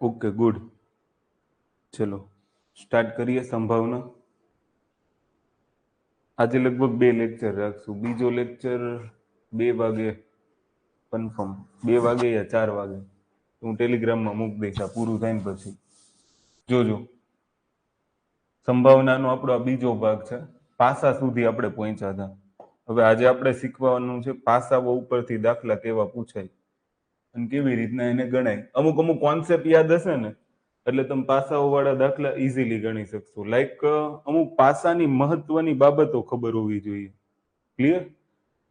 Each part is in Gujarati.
Okay good. ચલો સ્ટાર્ટ કરીએ સંભાવના. આજે લગભગ 2 લેક્ચર રાખશું. બીજો લેક્ચર 2 વાગે કન્ફર્મ, 2 વાગે યા 4 વાગે હું ટેલિગ્રામમાં મૂકી દઈશ. આ પૂરું થાય ને પછી જોજો. સંભાવનાનો આપણો આ બીજો ભાગ છે. પાસા સુધી આપણે પહોંચ્યા હતા. હવે આજે આપણે શીખવાનું છે પાસાઓ ઉપરથી દાખલા કેવા પૂછાય અને કેવી રીતના એને ગણાય. અમુક અમુક કોન્સેપ્ટ યાદ હશે ને એટલે તમે પાસાઓ વાળા દાખલા ઇઝીલી ગણી શકશો. લાઈક અમુક પાસાની મહત્વની બાબતો ખબર હોવી જોઈએ. ક્લિયર?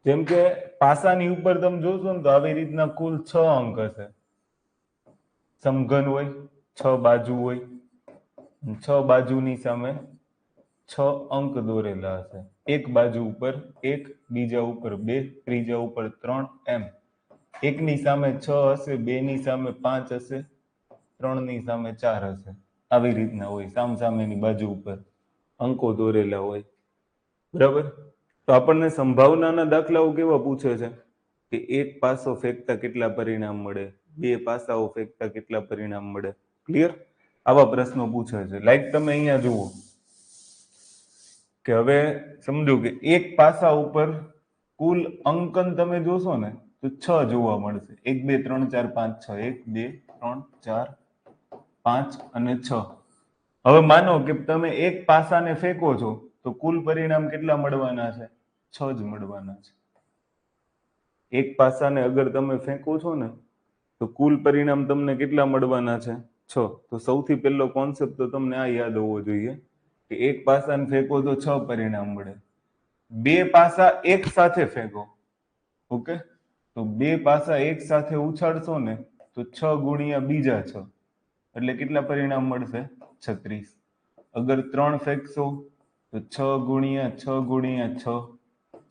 જેમ કે પાસાની ઉપર તમે જોશો ને તો આવી રીતના કુલ 6 અંક હશે. સમઘન હોય, 6 બાજુ હોય, 6 બાજુની સામે 6 અંક દોરેલા હશે. એક બાજુ ઉપર 1, બીજા ઉપર 2, ત્રીજા ઉપર 3, એમ. એકની સામે 6 હશે, 2 ની સામે 5 હશે, 3 ની સામે 4 હશે. આવી રીતના હોય. સામસામેની બાજુ ઉપર અંકો દોરેલા હોય. બરાબર? તો આપણને સંભાવનાના દાખલાઓ કેવા પૂછે છે કે એક પાસો ફેંકતા કેટલા પરિણામ મળે, 2 પાસાઓ ફેંકતા કેટલા પરિણામ મળે. ક્લિયર? આવા પ્રશ્નો પૂછે છે. લાઈક તમે અહીંયા જુઓ કે હવે સમજો કે એક પાસા ઉપર કુલ અંકન તમે જોશો ને તો 6 જોવા મળશે. 1 2 3 4 5 6. 1 2 3 4 5 અને 6. હવે માનો કે તમે એક પાસાને ફેંકો છો તો કુલ પરિણામ કેટલા મળવાના છે? 6 જ મળવાના છે. એક પાસાને અગર તમે ફેંકો છો ને તો કુલ પરિણામ તમને કેટલા મળવાના છે? 6. તો સૌથી પહેલો કોન્સેપ્ટ તો તમને આ યાદ હોવો જોઈએ કે એક પાસાને ફેંકો તો 6 પરિણામ મળે. 2 પાસા એક સાથે ફેંકો. ઓકે? તો 2 પાસા એક સાથે ઉછાળશો ને તો 6 ગુણ્યા બીજા 6 એટલે કેટલા પરિણામ મળશે? 36. અગર 3 ફેંકશો તો 6 ગુણ્યા 6 ગુણ્યા 6.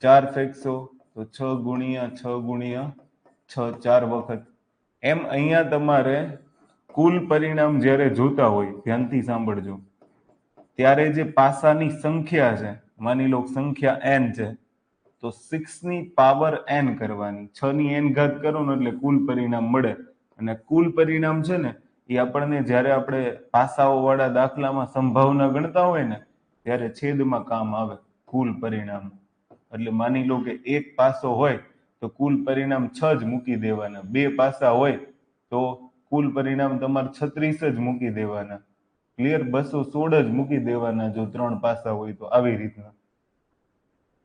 4 ફેંકશો તો 6 ગુણ્યા 6 ગુણ્યા 6 4 વખત. એમ અહીંયા તમારે કુલ પરિણામ જ્યારે જોતા હોય, ધ્યાનથી સાંભળજો, ત્યારે જે પાસાની સંખ્યા છે, માની લો સંખ્યા n છે, તો 6 ની પાવર n કરવાની. 6 ની n ઘાત કરો ને એટલે કુલ પરિણામ મળે. અને કુલ પરિણામ છે ને એ આપણને જ્યારે આપણે પાસાઓ વાળા દાખલામાં સંભાવના ગણતા હોય ને ત્યારે છેદમાં કામ આવે. કુલ પરિણામ એટલે માની લો કે એક પાસો હોય તો કુલ પરિણામ 6 જ મૂકી દેવાના. 2 પાસા હોય તો કુલ પરિણામ તમારે 36 જ મૂકી દેવાના. ક્લિયર? 216 જ મૂકી દેવાના જો 3 પાસા હોય તો. આવી રીતના.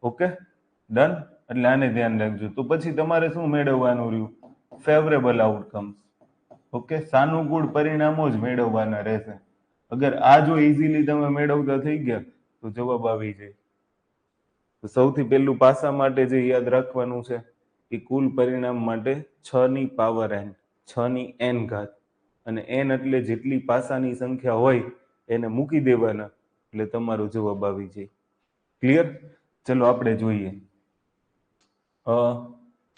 ઓકે? ડન? એટલે આને ધ્યાન રાખજો. તો પછી તમારે શું મેળવવાનું રહ્યું? Favourable outcome. ઓકે? સાનુકૂળ પરિણામો જ મેળવવાના રહેશે. અગર આ જો ઇઝીલી તમે મેળવતા થઈ ગયા તો જવાબ આવી જાય. તો સૌથી પહેલું પાસા માટે જે યાદ રાખવાનું છે એ કુલ પરિણામ માટે 6 ની પાવર n, 6 ની n ઘાત. અને n એટલે જેટલી પાસાની સંખ્યા હોય એને મૂકી દેવાના એટલે તમારો જવાબ આવી જાય. ક્લિયર? ચલો આપણે જોઈએ.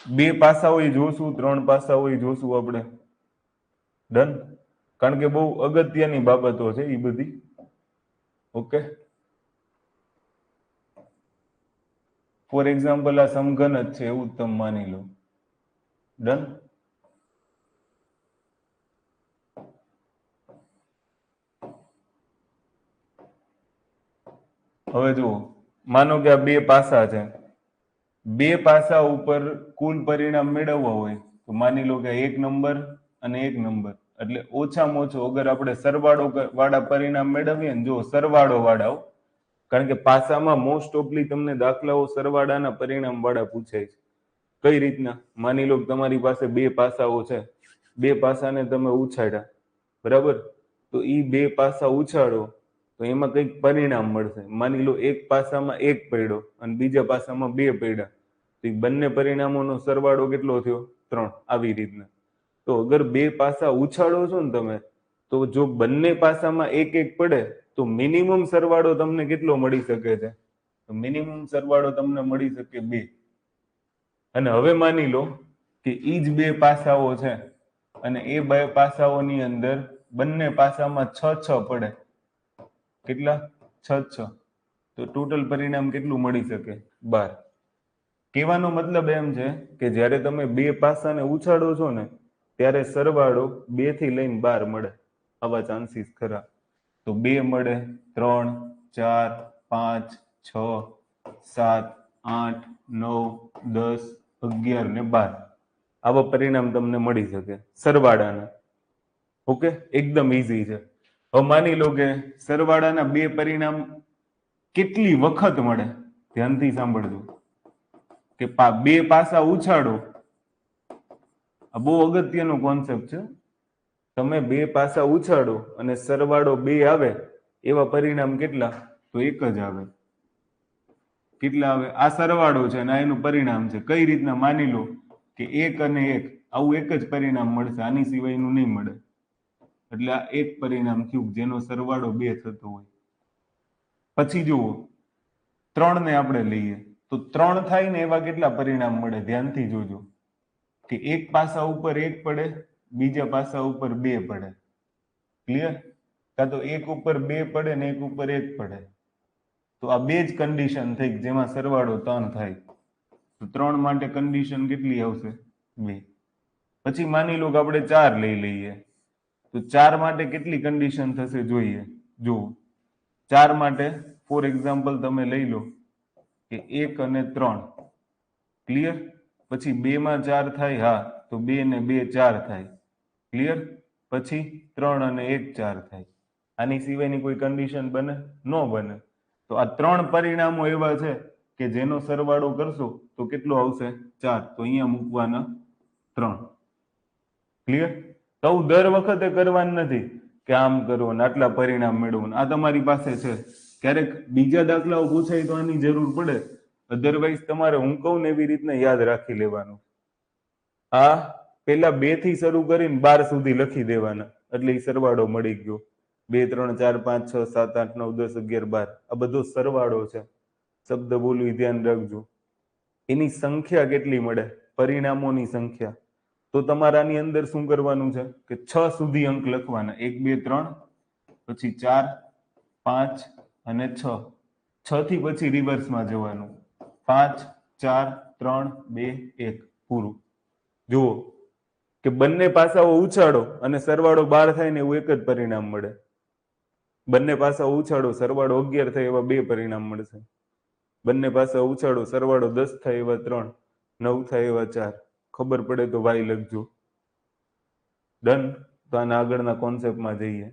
2 પાસા હોય જોશું, 3 પાસા હોય જોશું આપણે. ડન? કારણ કે બહુ અગત્યની બાબતો છે એ બધી. ઓકે? ફોર એક્ઝામ્પલ આ સમઘન જ છે એવું તમે માની લો. ડન? હવે જુઓ, માનો કે આ 2 પાસા છે. 2 પાસા ઉપર કુલ પરિણામ મેળવવા હોય તો માની લો કે 1 નંબર અને 1 નંબર એટલે ઓછામાં ઓછું અગર આપણે સરવાળો વાળા પરિણામ મેળવીએ ને, જો સરવાળો વાળા, કારણ કે પાસામાં મોસ્ટ ઓફલી તમને દાખલાઓ સરવાળાના પરિણામ વાળા પૂછાય છે. કઈ રીતના? માની લો કે તમારી પાસે 2 પાસાઓ છે. 2 પાસાને તમે ઉછાળ્યા, બરાબર? તો એ 2 પાસા ઉછાળો તો એમાં કંઈક પરિણામ મળશે. માની લો એક પાસામાં 1 પડ્યો અને બીજા પાસામાં 2 પડ્યા તો એ બંને પરિણામોનો સરવાળો કેટલો થયો? 3. આવી રીતના. તો અગર 2 પાસા ઉછાળો છો ને તમે તો જો બંને પાસામાં 1 1 પડે તો મિનિમમ સરવાળો તમને કેટલો મળી શકે છે? તો મિનિમમ સરવાળો તમને મળી શકે 2. અને હવે માની લો કે ઈ જ 2 પાસાઓ છે અને એ 2 પાસાઓની અંદર બંને પાસામાં 6 6 પડે. કેટલા? 6 6. તો ટોટલ પરિણામ કેટલું મળી શકે? 12. કહેવાનો મતલબ એમ છે કે જ્યારે તમે 2 પાસાને ઉછાળો છો ને ત્યારે સરવાળો 2 થી લઈને 12 મળે. આવા ચાન્સીસ ખરા. તો 2 મળે, 3, 4, 5, 6, 7, 8, 9, 10, 11 ને 12 આવા પરિણામ તમને મળી શકે સરવાળાના. ઓકે, એકદમ ઈઝી છે. હવે માની લો કે સરવાળાના બે પરિણામ કેટલી વખત મળે, ધ્યાનથી સાંભળજો કે બે પાસા ઉછાળો. આ બહુ અગત્યનો કોન્સેપ્ટ છે. તમે બે પાસા ઉછાળો અને સરવાળો 2 આવે એવા પરિણામ કેટલા? તો એક જ આવે. કેટલા આવે? આ સરવાળો છે અને આ એનું પરિણામ છે. કઈ રીતના? માની લો કે 1 અને 1 આવું એક જ પરિણામ મળશે, આની સિવાયનું નહીં મળે. એટલે આ એક પરિણામ થયું જેનો સરવાળો 2 થતો હોય. પછી જુઓ 3 ને આપણે લઈએ તો 3 થાય ને એવા કેટલા પરિણામ મળે? ધ્યાનથી જોજો કે એક પાસા ઉપર 1 પડે, બીજા પાસા ઉપર 2 પડે. ક્લિયર? કાં તો એક ઉપર 2 પડે ને એક ઉપર 1 પડે. તો આ બે જ કન્ડિશન થઈ જેમાં સરવાળો 3 થાય. તો 3 માટે કન્ડિશન કેટલી આવશે? 2. પછી માની લો કે આપણે 4 લઈ લઈએ તો 4 માટે કેટલી કન્ડિશન થશે જોઈએ. જુઓ 4 માટે ફોર એક્ઝામ્પલ તમે લઈ લો કે 1 અને 3. ક્લિયર? પછી 2 માં 4 થાય, હા તો 2 ને 2 4 થાય. ક્લિયર? પછી 3 અને 1 4 થાય. આની સિવાયની કોઈ કન્ડિશન બને? ન બને. તો આ 3 પરિણામો એવા છે કે જેનો સરવાળો કરશો તો કેટલો આવશે? 4. તો અહીંયા મૂકવાના 3. ક્લિયર? તો દર વખતે કરવાનું નથી કે આમ કરો ને આટલા પરિણામ મેળવો. આ તમારી પાસે છે. ક્યારેક બીજા દાખલાઓ પૂછાય તો આની જરૂર પડે, અધરવાઇઝ તમારે હું કહું ને એવી રીતના યાદ રાખી લેવાનું. આ પેલા 2 થી શરૂ કરીને 12 સુધી લખી દેવાના એટલે એ સરવાળો મળી ગયો. 2, 3, 4, 5, 6, 7, 8, 9, 10, 11, 12 આ બધો સરવાળો છે. શબ્દ બોલવું ધ્યાન રાખજો. એની સંખ્યા કેટલી મળે? પરિણામોની સંખ્યા. તો તમારાની અંદર શું કરવાનું છે કે 6 સુધી અંક લખવાના. 1, 2, 3, પછી 4, 5 અને 6. 6 થી પછી રિવર્સમાં જવાનું. 5, 4, 3, 2, 1 પૂરું. જુઓ કે બંને પાસાઓ ઉછાળો અને સરવાળો 12 થાય ને એવું એક જ પરિણામ મળે. બંને પાસાઓ ઉછાળો સરવાળો 11 થાય એવા 2 પરિણામ મળશે. બંને પાસા ઉછાળો સરવાળો 10 થાય એવા 3, 9 થાય એવા 4. ખબર પડે તો વાય લખજો. ડન? તો આના આગળના કોન્સેપ્ટમાં જઈએ.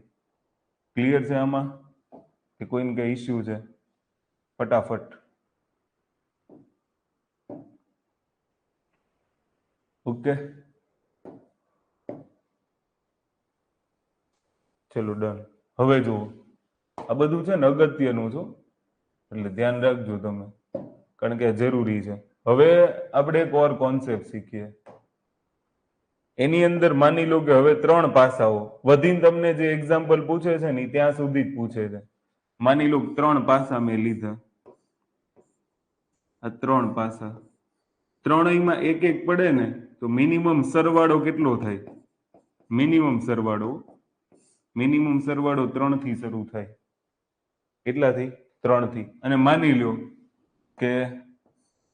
ક્લિયર છે આમાં કે કોઈને કઈ ઇસ્યુ છે? ફટાફટ. ઓકે, ચલો ડન. હવે જુઓ આ બધું છે ને અગત્યનું છે એટલે ધ્યાન રાખજો તમે, કારણ કે જરૂરી છે. હવે આપણે એક ઓર કોન્સેપ્ટ શીખીએ. એની અંદર માની લો કે હવે 3 પાસાઓ વધીને તમને જે એક્ઝામ્પલ પૂછે છે ને ત્યાં સુધી જ પૂછે છે. માની લો 3 પાસા મેં લીધા. આ 3 પાસા, ત્રણેયમાં એક એક પડે ને તો મિનિમમ સરવાળો કેટલો થાય? મિનિમમ સરવાળો 3 થી શરૂ થાય. કેટલાથી? 3 થી. અને માની લો કે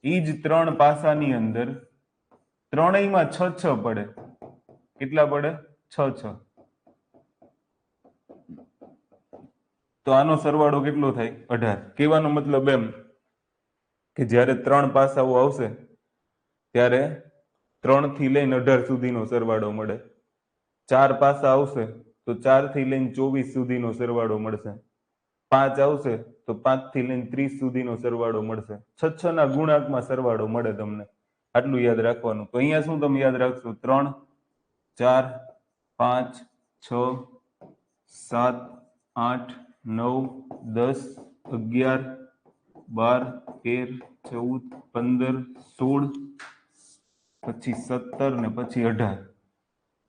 ઈ જ 3 પાસાની અંદર ત્રણેયમાં 6 6 પડે. કેટલા પડે? 6 6. તો આનો સરવાળો કેટલો થાય? 18. કહેવાનો મતલબ એમ કે જ્યારે 3 પાસાઓ આવશે ત્યારે 3 થી લઈને 18 સુધીનો સરવાળો મળે. 4 પાસા આવશે તો 4 થી લઈને 24 સુધીનો સરવાળો મળશે. 5 આવશે તો 5 થી લઈને 30 સુધીનો સરવાળો મળશે. 6 6 ના ગુણાંકમાં સરવાળો મળે તમને. આટલું યાદ રાખવાનું. તો અહીંયા શું તમે યાદ રાખશો? 3, 4, 5, 6, 7, 8, 9, 10, 11, 12, 13, 14, 15, 16, પછી 17 ને પછી 18.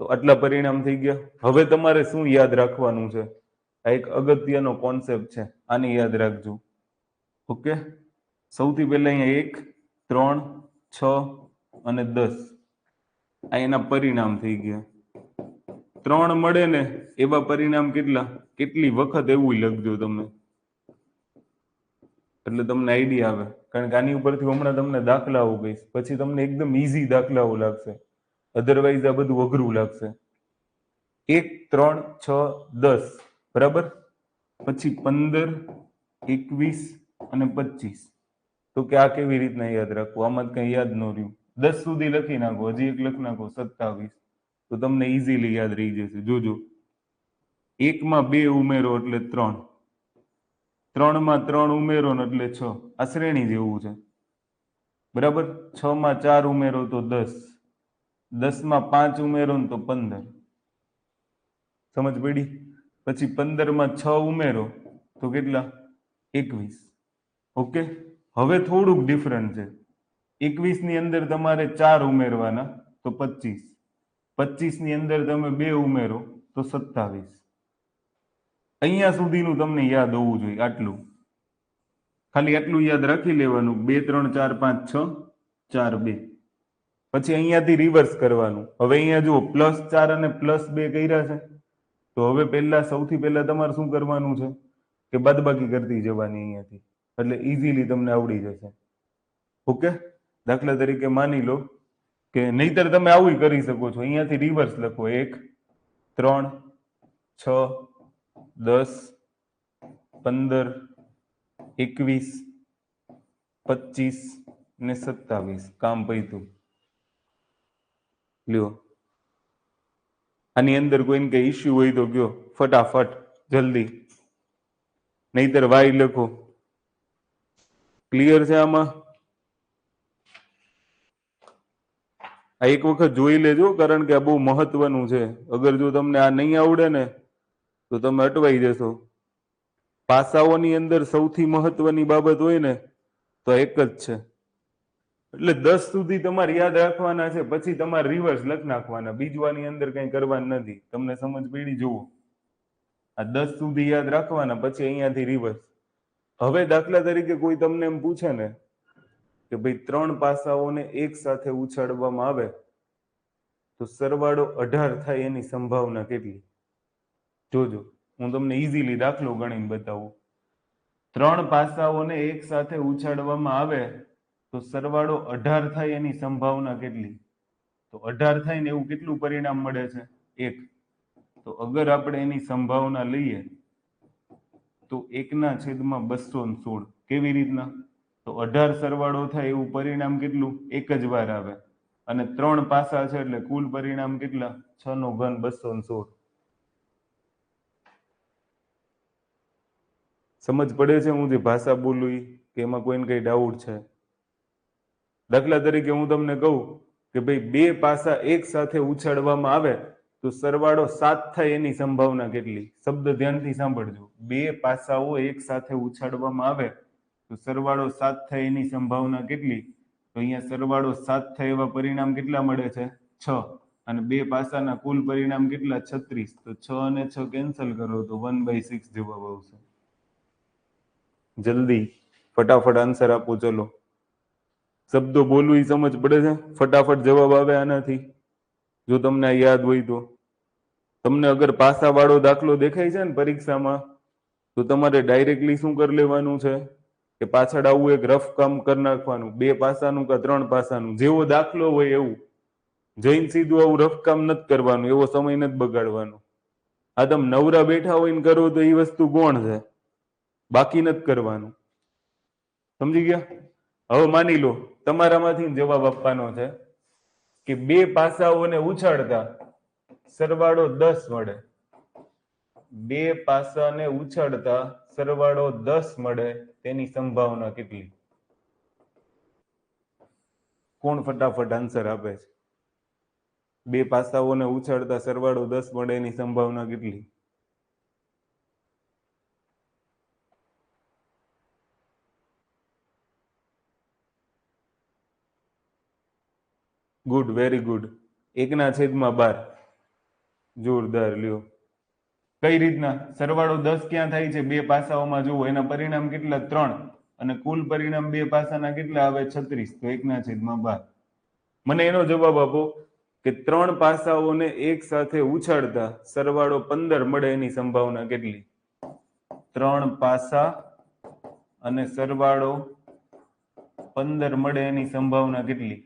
તો આટલા પરિણામ થઈ ગયા. હવે તમારે શું યાદ રાખવાનું છે? આ એક અગત્યનો કોન્સેપ્ટ છે, આને યાદ રાખજો. ઓકે, સૌથી પહેલા અહીંયા 1, 3, 6 અને 10 આ એના પરિણામ થઈ ગયા. 3 મળે ને એવા પરિણામ કેટલા? કેટલી વખત એવું લખજો તમે, એટલે તમને આઈડિયા આવે. કારણ કે આની ઉપરથી હમણાં તમને દાખલાઓ કહીશ, પછી તમને એકદમ ઈઝી દાખલાઓ લાગશે, અધરવાઇઝ આ બધું અઘરું લાગશે. 1 3 6 10 બરાબર, પછી 15 21 અને 25. તો કે આ કેવી રીતના યાદ રાખવું? આમાં કઈ યાદ ન રહ્યું. 10 સુધી લખી નાખો, હજી એક લખી નાખો 27, તો તમને ઈઝીલી યાદ રહી જશે. જોજો, 1 માં 2 ઉમેરો એટલે 3, 3 માં 3 ઉમેરો ને એટલે 6. આ શ્રેણી જેવું છે બરાબર. 6 માં 4 ઉમેરો તો 10, 10 માં 5 ઉમેરો ને તો 15. સમજ પડી? પછી 15 માં 6 ઉમેરો તો કેટલા? 21. ઓકે, હવે થોડુંક ડિફરન્ટ છે. 21 ની અંદર તમારે 4 ઉમેરવાના તો 25, 25 ની અંદર તમે 2 ઉમેરો તો 27. અહીંયા સુધીનું તમને યાદ હોવું જોઈએ. આટલું, ખાલી આટલું યાદ રાખી લેવાનું. 2 3 4 5 6 4 2. પછી અહીંયાથી રિવર્સ કરવાનું. હવે અહીંયા જુઓ, +4 અને +2 કર્યા છે, તો હવે સૌથી પહેલા તમારે શું કરવાનું છે કે બાદબાકી કરતી જવાની અહીંયાથી, એટલે ઈઝીલી તમને આવડી જશે. ઓકે, દાખલા તરીકે માની લો કે, નહીતર તમે આવું કરી શકો છો, અહીંયાથી રિવર્સ લખો. 1 3 6 10 15 21 25 ને 27. કામ પૈતું. લ્યો, આની અંદર કોઈને કઈ ઇશ્યુ હોય તો કયો ફટાફટ, જલ્દી, નહીતર વાય લખો. ક્લિયર છે આમાં? આ એક વખત જોઈ લેજો, કારણ કે આ બહુ મહત્વનું છે. અગર જો તમને આ નહીં આવડે ને તો તમે અટવાઈ જશો. પાસાઓની અંદર સૌથી મહત્વની બાબત હોય ને તો એક જ છે. એટલે 10 સુધી તમારે યાદ રાખવાના છે, પછી તમારે રિવર્સ લખી નાખવાના. બીજું આની અંદર કઈ કરવાનું નથી. તમને સમજ પડી? જુઓ, આ 10 સુધી યાદ રાખવાના, પછી અહીંયાથી રિવર્સ. હવે દાખલા તરીકે કોઈ તમને એમ પૂછે ને કે ભાઈ 3 પાસાઓને એક સાથે ઉછાળવામાં આવે તો સરવાળો 18 થાય એની સંભાવના કેટલી? જોજો, હું તમને ઈઝીલી દાખલો ગણીને બતાવું. 3 પાસાઓને એક સાથે ઉછાળવામાં આવે તો સરવાળો 18 થાય એની સંભાવના કેટલી? તો 18 થાય ને એવું કેટલું પરિણામ મળે છે? 1. તો અગર આપણે એની સંભાવના લઈએ તો 1/216. કેવી રીતના? તો 18 સરવાળો થાય એવું પરિણામ કેટલું? એક જ વાર આવે. અને 3 પાસા છે એટલે કુલ પરિણામ કેટલા? 6^216. સમજ પડે છે હું જે ભાષા બોલું કે એમાં કોઈને કઈ ડાઉટ છે? દાખલા તરીકે હું તમને કહું કે ભાઈ 2 પાસા એક સાથે ઉછાળવામાં આવે તો સરવાળો 7 થાય એની સંભાવના કેટલી? શબ્દ ધ્યાનથી સાંભળજો. 2 પાસાઓ એક સાથે ઉછાળવામાં આવે તો સરવાળો 7 થાય એની સંભાવના કેટલી? તો અહીંયા સરવાળો 7 થાય એવા પરિણામ કેટલા મળે છે? 6. અને 2 પાસાના કુલ પરિણામ કેટલા? 36. તો 6 અને 6 કેન્સલ કરો તો 1/6 જવાબ આવશે. જલ્દી ફટાફટ આન્સર આપો. ચલો, શબ્દો બોલવું એ સમજ પડે છે? ફટાફટ જવાબ આવે આનાથી, જો તમને આ યાદ હોય તો. તમને અગર પાસા વાળો દાખલો દેખાય છે ને પરીક્ષામાં, તો તમારે ડાયરેક્ટલી શું કરી લેવાનું છે કે પાછળ આવું એક રફ કામ કરી નાખવાનું. 2 પાસાનું કે 3 પાસાનું, જેવો દાખલો હોય એવું જઈને સીધું આવું રફ કામ નથી કરવાનું, એવો સમય નથી બગાડવાનો. આ તમે નવરા બેઠા હોય ને કરો તો એ વસ્તુ કોણ છે, બાકી નથી કરવાનું. સમજી ગયા? હવે માની લો તમારામાંથી જવાબ આપવાનો છે કે 2 પાસાઓને ઉછાળતા સરવાળો 10 મળે. 2 પાસાને ઉછાળતા સરવાળો 10 મળે તેની સંભાવના કેટલી? કોણ ફટાફટ આન્સર આપે છે? 2 પાસાઓને ઉછાળતા સરવાળો 10 મળે એની સંભાવના કેટલી? Good, very good. 1/12. જોરદાર. લ્યો, કઈ રીતના? સરવાળો 10 ક્યાં થાય છે? 2 પાસાઓમાં. જુઓ, એના પરિણામ કેટલા? 3. અને કુલ પરિણામ 2 પાસાના કેટલા આવે? 36. તો 1/12. મને એનો જવાબ આપો કે 3 પાસાઓને એક સાથે ઉછાળતા સરવાળો 15 મળે એની સંભાવના કેટલી? 3 પાસા અને સરવાળો 15 મળે એની સંભાવના કેટલી?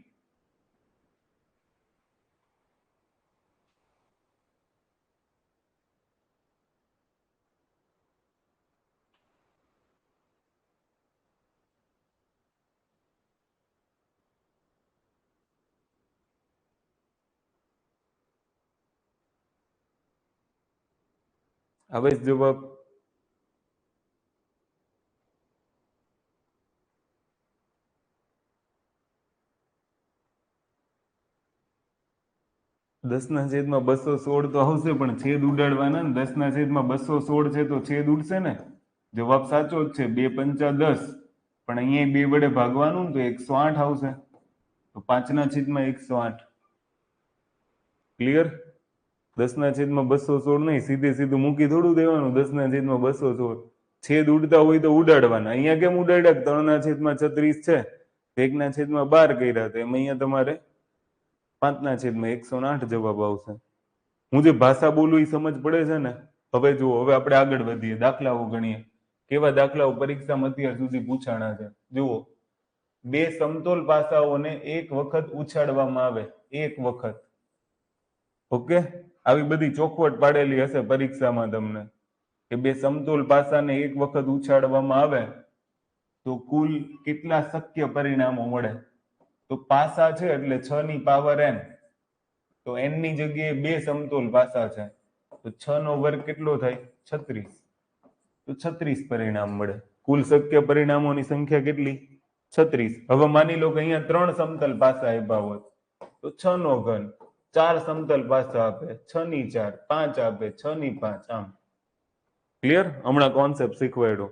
આવે છે જવાબ? 10/216 તો આવશે, પણ છેદ ઉડાડવાના ને. 10/216 છે તો છેદ ઉડશે ને. જવાબ સાચો જ છે, 2 પંચા 10, પણ અહીંયા 2 વડે ભાગવાનું તો 108 આવશે. તો 5/108. ક્લિયર? 10/216 નહીં, સીધે સીધું મૂકી થોડું દેવાનું. 10/216 છેદ ઉડતા હોય તો ઉડાડવાના. અહીંયા કેમ ઉડાડ્યા? 3/36 છે, 1/12 કર્યા, તો એમ અહીંયા તમારે 5/108 જવાબ આવશે. હું જે ભાષા બોલું એ સમજ પડે છે ને? હવે જુઓ, હવે આપણે આગળ વધીએ, દાખલાઓ ગણીએ. કેવા દાખલાઓ પરીક્ષામાં અત્યાર સુધી પૂછાણા છે જુઓ. 2 સમતોલ પાસાઓને એક વખત ઉછાળવામાં આવે, એક વખત. ઓકે, આવી બધી ચોખવટ પાડેલી હશે પરીક્ષામાં તમને કે 2 સમતોલ પાસાને એક વખત ઉછાળવામાં આવે તો કુલ કેટલા શક્ય પરિણામો મળે. તો પાસા છે એટલે 6 ની પાવર n, તો n ની જગ્યાએ 2 સમતોલ પાસા છે તો 6 નો વર્ગ કેટલો થાય? 36. તો 36 પરિણામ મળે. કુલ શક્ય પરિણામોની સંખ્યા કેટલી? 36. હવે માની લો કે અહીંયા 3 સમતલ પાસા આપ્યા હોત તો 6 નો ઘન, 4 સમતલ પાસા આપે 6 ની 4, 5 આપે 6 ની 5. આમ ક્લિયર? હમણાં કોન્સેપ્ટ શીખવાડ્યો.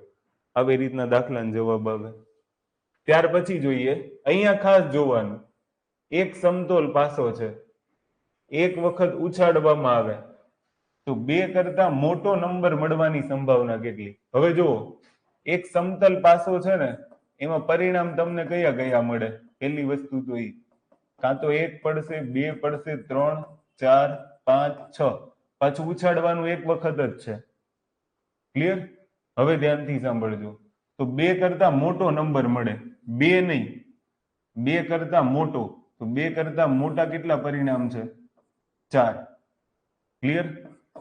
આવી રીતના દાખલાનો જવાબ આવે. ત્યાર પછી જોઈએ, અહીંયા ખાસ જોવાનું, એક સમતોલ પાસો છે, એક વખત ઉછાળવામાં આવે તો 2 કરતા મોટો નંબર મળવાની સંભાવના કેટલી? હવે જુઓ, એક સમતલ પાસો છે ને, એમાં પરિણામ તમને કયા કયા મળે? પહેલી વસ્તુ તો એ કાં તો 1 પડશે, 2 પડશે, 3, 4, 5, 6. પાછું ઉછાળવાનું એક વખત જ છે. ક્લિયર? હવે ધ્યાનથી સાંભળજો. તો 2 કરતા મોટો નંબર મળે, 2 નહીં, 2 કરતા મોટો. તો 2 કરતા મોટા કેટલા પરિણામ છે? 4. ક્લિયર?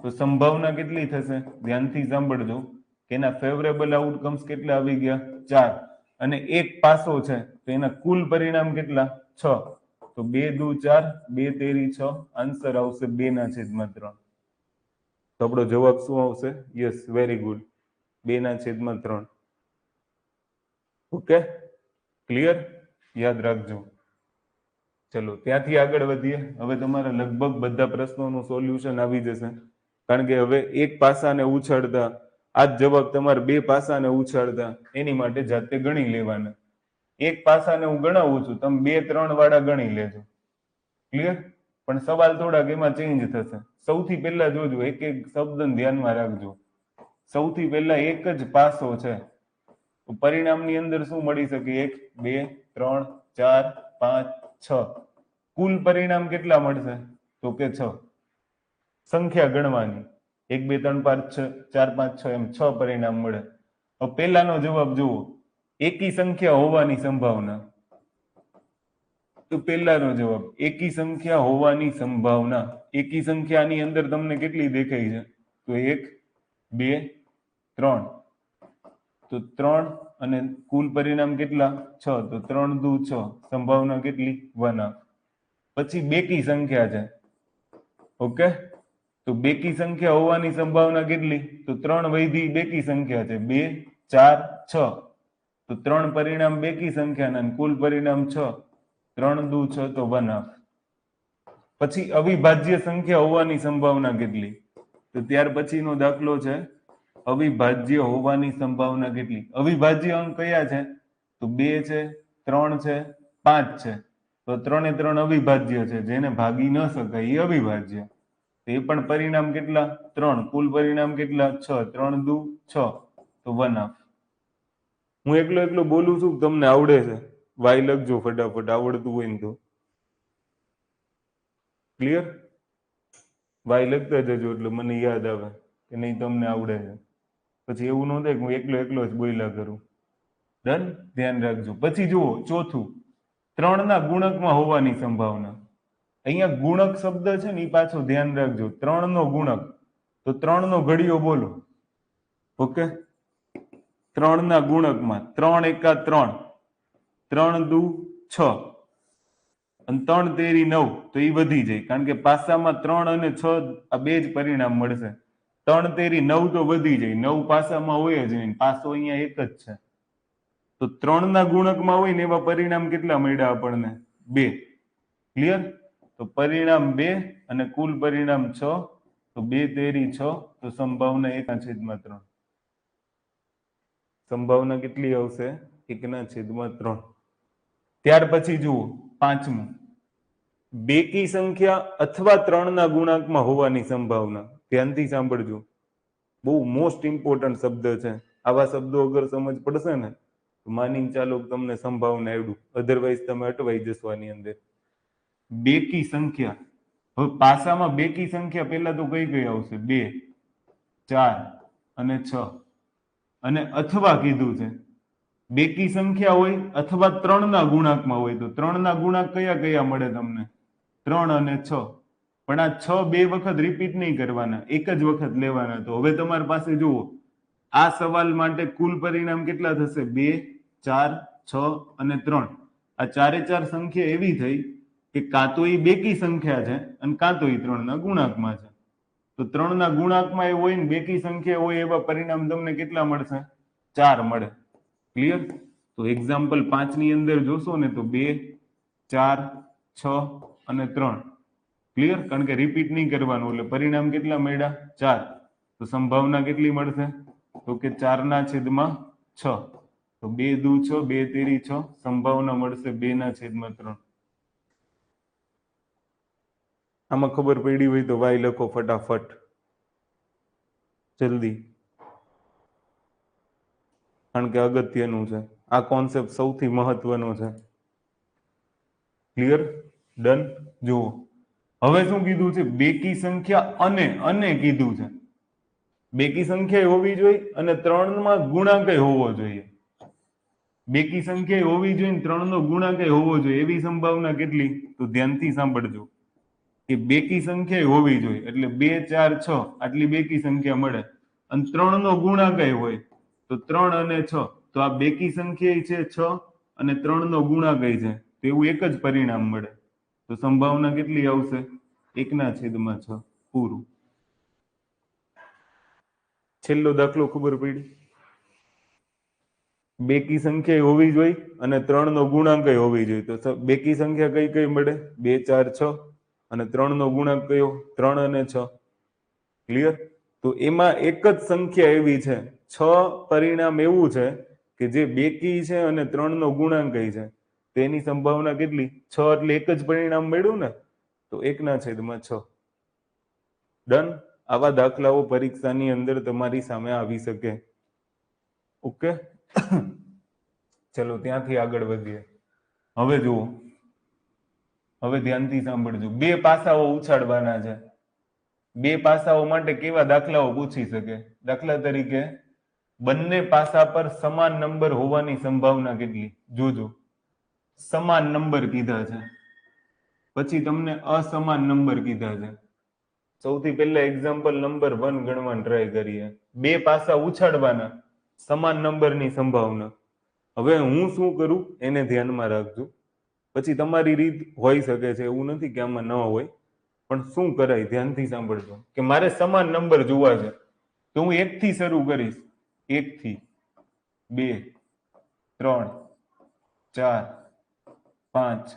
તો સંભાવના કેટલી થશે? ધ્યાનથી સાંભળજો કે એના ફેવરેબલ આઉટકમ્સ કેટલા આવી ગયા? 4. અને એક પાસો છે તો એના કુલ પરિણામ કેટલા? 6. તો 2 દુ 4, 2 તેરી 6, આન્સર આવશે 2/3. તો આપણો જવાબ શું આવશે? Yes, very good, 2/3. Okay, clear? યાદ રાખજો. ચલો ત્યાંથી આગળ વધીએ. હવે તમારા લગભગ બધા પ્રશ્નોનું સોલ્યુશન આવી જશે, કારણ કે હવે એક પાસાને ઉછાળતા આ જ જવાબ તમારે 2 પાસાને ઉછાળતા એની માટે જાતે ગણી લેવાના. એક પાસાને હું ગણાવું છું, તમે 2, 3 વાળા ગણી લેજો. ક્લિયર? પણ સવાલ થોડાક એમાં ચેન્જ થશે. સૌથી પહેલા જોજો, એક એક શબ્દને ધ્યાનમાં રાખજો. સૌથી પહેલા એક જ પાસો છે તો પરિણામની અંદર શું મળી શકે? 1, 2, 3, 4, 5, 6. કુલ પરિણામ કેટલા મળશે? તો કે 6. સંખ્યા ગણવાની 1, 2, 3, 5, 4, 5, 6 એમ 6 પરિણામ મળે. હવે પહેલાનો જવાબ જુઓ, એકી સંખ્યા હોવાની સંભાવના. તો પહેલાનો જવાબ એકી સંખ્યા હોવાની સંભાવના. એકી સંખ્યાની અંદર તમને કેટલી દેખાય છે? તો 1, 2, 3. તો 3 અને કુલ પરિણામ કેટલા? 6. તો 3 દુ 6, સંભાવના કેટલી? 1. પછી બેકી સંખ્યા છે. ઓકે, તો બેકી સંખ્યા હોવાની સંભાવના કેટલી? તો 3 વૈધી બેકી સંખ્યા છે, 2, 4, 6. તો 3 પરિણામ બેકી સંખ્યાના, કુલ પરિણામ 6. 3 દુ 6 તો 1. પછી અવિભાજ્ય સંખ્યા હોવાની સંભાવના કેટલી? તો ત્યાર પછીનો દાખલો છે અવિભાજ્ય હોવાની સંભાવના કેટલી? અવિભાજ્ય અંક કયા છે? તો 2 છે, 3 છે, 5 છે. તો 3 એ 3 અવિભાજ્ય છે, જેને ભાગી ન શકાય એ અવિભાજ્ય. એ પણ પરિણામ કેટલા? 3. કુલ પરિણામ કેટલા? 6. 3 દુ 6 તો 1. હું એકલો બોલું છું, તમને આવડે છે? વાય લખજો ફટાફટ, આવડતું હોય ને તો. ક્લિયર? વાય લખતા જજો એટલે મને યાદ આવે કે નહીં તમને આવડે છે. પછી એવું ન થાય કે હું એકલો જ બોલ્યા કરું. ડન? ધ્યાન રાખજો. પછી જુઓ ચોથું, 3 ના ગુણકમાં હોવાની સંભાવના. અહીંયા ગુણક શબ્દ છે ને એ પાછું ધ્યાન રાખજો. 3 નો ગુણક, તો 3 નો ઘડિયો બોલો. ઓકે, 3 ના ગુણકમાં 3 એકા 3, 3 દુ 6 અને 3 તેરી 9. તો એ વધી જાય, કારણ કે પાસામાં 3 અને 6 આ બે જ પરિણામ મળશે. 3 તેરી 9 તો વધી જાય, 9 પાસામાં હોય જ નહીં, પાસો અહીંયા એક જ છે, તો 3 ના ગુણકમાં હોય ને એવા પરિણામ કેટલા મળ્યા આપણને? 2. ક્લિયર? તો પરિણામ 2 અને કુલ પરિણામ 6, તો 2 તેરી 6, તો સંભાવના 1/3. સંભાવના કેટલી આવશે? 1/3. ત્યાર પછી જુઓ પાંચમું, બેકી સંખ્યા અથવા 3 ના ગુણાંકમાં હોવાની સંભાવના. ધ્યાનથી સાંભળજો, બહુ મોસ્ટ ઇમ્પોર્ટન્ટ શબ્દ છે. આવા શબ્દો અગર સમજ પડશે ને તો માની ચાલો તમને સંભાવના આવડું, અધરવાઇઝ તમે અટવાઈ જશો આની અંદર. બેકી સંખ્યા, હવે પાસામાં બેકી સંખ્યા પહેલા તો કઈ કઈ આવશે? 2, 4 અને 6. અને અથવા કીધું છે, બેકી સંખ્યા હોય અથવા 3 ના ગુણાંકમાં હોય, તો 3 ના ગુણાંક કયા કયા મળે તમને? 3 અને 6. પણ આ 6 બે વખત રિપીટ નહીં કરવાના, એક જ વખત લેવાના. તો હવે તમારી પાસે જુઓ, આ સવાલ માટે કુલ પરિણામ કેટલા થશે? 2, 4, 6 અને 3. આ ચારે ચાર સંખ્યા એવી થઈ કે કાં તો એ બેકી સંખ્યા છે અને કાં તો એ 3 ના ગુણાંકમાં છે. તો 3 ના ગુણાંકમાં એ હોય ને બેકી સંખ્યા હોય, એવા પરિણામ તમને કેટલા મળશે? 4 મળે. ક્લિયર? તો એક્ઝામ્પલ 5 ની અંદર જોશો ને તો 2, 4, 6 અને 3. ક્લિયર? કારણ કે રિપીટ નહીં કરવાનું, એટલે પરિણામ કેટલા મળ્યા? 4. તો સંભાવના કેટલી મળશે? તો કે 4/6. તો 2 દુ 6, 2 તેરી 6, સંભાવના મળશે 2/3. આમાં ખબર પડી હોય તો વાય લખો ફટાફટ, જલ્દી, કારણ કે અગત્યનું છે આ કોન્સેપ્ટ, સૌથી મહત્વનો છે. ક્લિયર? ડન? જુઓ હવે શું કીધું છે? બેકી સંખ્યા અને કીધું છે. બેકી સંખ્યા હોવી જોઈએ અને 3 માં ગુણાંક હોવો જોઈએ. બેકી સંખ્યા હોવી જોઈએ ને 3 નો ગુણાંક હોવો જોઈએ. એવી સંભાવના કેટલી? તો ધ્યાનથી સાંભળજો કે બેકી સંખ્યા હોવી જોઈએ, એટલે 2, 4, 6 આટલી બેકી સંખ્યા મળે, અને 3 નો ગુણાંક હોય તો 3 અને 6. તો આ બેકી સંખ્યા છે 6 અને 3 નો ગુણાંક છે, તો એવું એક જ પરિણામ મળે. તો સંભાવના કેટલી આવશે? 1/6. પૂરું. છેલ્લો દાખલો ખબર પડી? બેકી સંખ્યા હોવી જોઈએ અને 3 નો ગુણાંક હોવી જોઈએ. તો બેકી સંખ્યા કઈ કઈ મળે? 2, 4, 6 અને 3 નો ગુણાંક કયો? 3 અને 6. ક્લિયર? તો એમાં એક જ સંખ્યા એવી છે, 6 પરિણામ એવું છે કે જે બેકી છે અને 3 નો ગુણાંક છે. તેની સંભાવના કેટલી? 6. એટલે એક જ પરિણામ મળ્યું ને, તો 1/6. ડન? આવા દાખલાઓ પરીક્ષાની અંદર તમારી સામે આવી શકે. ઓકે, ચલો ત્યાંથી આગળ વધીએ. હવે જુઓ, હવે ધ્યાનથી સાંભળજો, 2 પાસાઓ ઉછાળવાના છે. 2 પાસાઓ માટે કેવા દાખલાઓ પૂછી શકે? દાખલા તરીકે બંને પાસા પર સમાન નંબર હોવાની સંભાવના કેટલી? જોજો, સમાન નંબર કીધા છે, પછી તમને અસમાન નંબર કીધા છે. સૌથી પહેલા એક્ઝામ્પલ નંબર 1 ગણવાનું ટ્રાય કરીએ. 2 પાસા ઉછાળવાના, સમાન નંબરની સંભાવના. હવે હું શું કરું એને ધ્યાનમાં રાખજો, પછી તમારી રીત હોઈ શકે છે, એવું નથી કે આમાં ન હોય, પણ શું કરાય ધ્યાનથી સાંભળજો. કે મારે સમાન નંબર જોવા છે, તો હું 1 થી શરૂ કરીશ. 1 થી 2, 3, 4, 5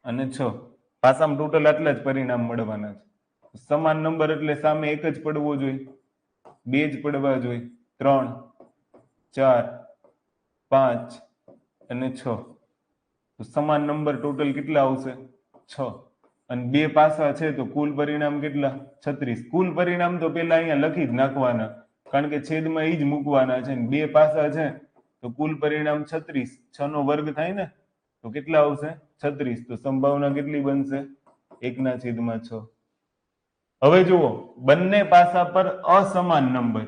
અને 6. પાસામાં ટોટલ આટલા જ પરિણામ મળવાના છે. સમાન નંબર એટલે સામે એક જ પડવો જોઈએ, 2 જ પડવા જોઈએ. 3, 4, 5 અને 6. તો સમાન નંબર ટોટલ કેટલા આવશે? 6. અને 2 પાસા છે તો કુલ પરિણામ કેટલા? 36. કુલ પરિણામ તો પેલા અહીંયા લખી જ નાખવાના, કારણ કે છેદમાં એ જ મૂકવાના છે. 2 પાસા છે તો કુલ પરિણામ 36. 6 નો વર્ગ થાય ને, તો કેટલા આવશે? 36. તો સંભાવના કેટલી બનશે? 1/6. હવે જુઓ, બંને પાસા પર અસમાન નંબર.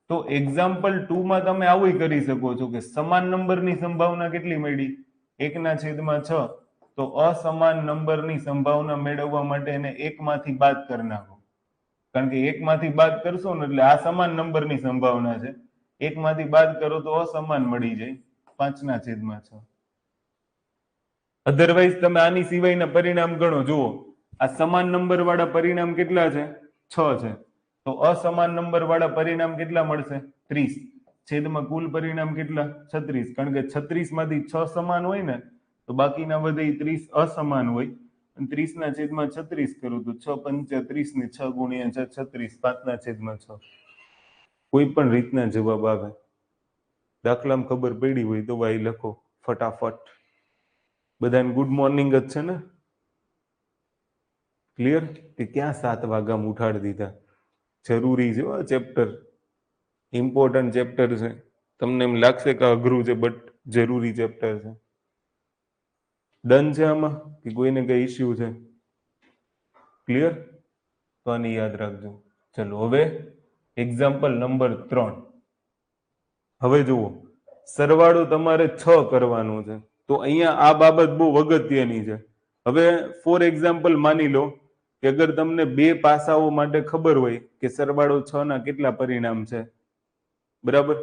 તો એક્ઝામ્પલ 2 માં તમે આવું કરી શકો છો કે સમાન નંબરની સંભાવના કેટલી મળી? 1/6. તો અસમાન નંબરની સંભાવના મેળવવા માટે એને 1 માંથી બાદ કરી નાખો, કારણ કે 1 માંથી બાદ કરશો ને એટલે આ સમાન નંબરની સંભાવના છે. 1 માંથી બાદ કરો તો અસમાન મળી જાય, 5/6. અધરવાઇઝ તમે આની સિવાયના પરિણામ ગણો. જુઓ, આ સમાન નંબર વાળા પરિણામ કેટલા છે? 6 છે. તો અસમાન નંબર વાળા પરિણામ કેટલા મળશે? 30 છેદમાં કુલ પરિણામ કેટલા? 36. કારણ કે 36 માંથી 6 સમાન હોય ને તો બાકીના બધા 30 અસમાન હોય. 30 ના છેદમાં 36 કરું તો 6 પંચા 30 ને 6 ગુણ્યા 6 36 5 ના છેદમાં 6. કોઈ પણ રીતના જવાબ આવે. દાખલામાં ખબર પડી હોય તો ભાઈ લખો ફટાફટ. બધાને ગુડ મોર્નિંગ જ છે ને? ક્લિયર? કે ક્યાં 7 વાગ્યામાં ઉઠાડી દીધા? જરૂરી છે આ ચેપ્ટર, ઇમ્પોર્ટન્ટ ચેપ્ટર છે. તમને એમ લાગશે કે અઘરું છે, બટ જરૂરી ચેપ્ટર છે. ડન છે આમાં કે કોઈને કઈ ઇશ્યુ છે? ક્લિયર? તો આને યાદ રાખજો. ચલો હવે એક્ઝામ્પલ નંબર 3. હવે જુઓ, સરવાળો તમારે 6 કરવાનો છે. તો અહીંયા આ બાબત બહુ અગત્યની છે. હવે ફોર એક્ઝામ્પલ માની લો કે અગર તમને બે પાસાઓ માટે ખબર હોય કે સરવાળો 6 ના કેટલા પરિણામ છે, બરાબર,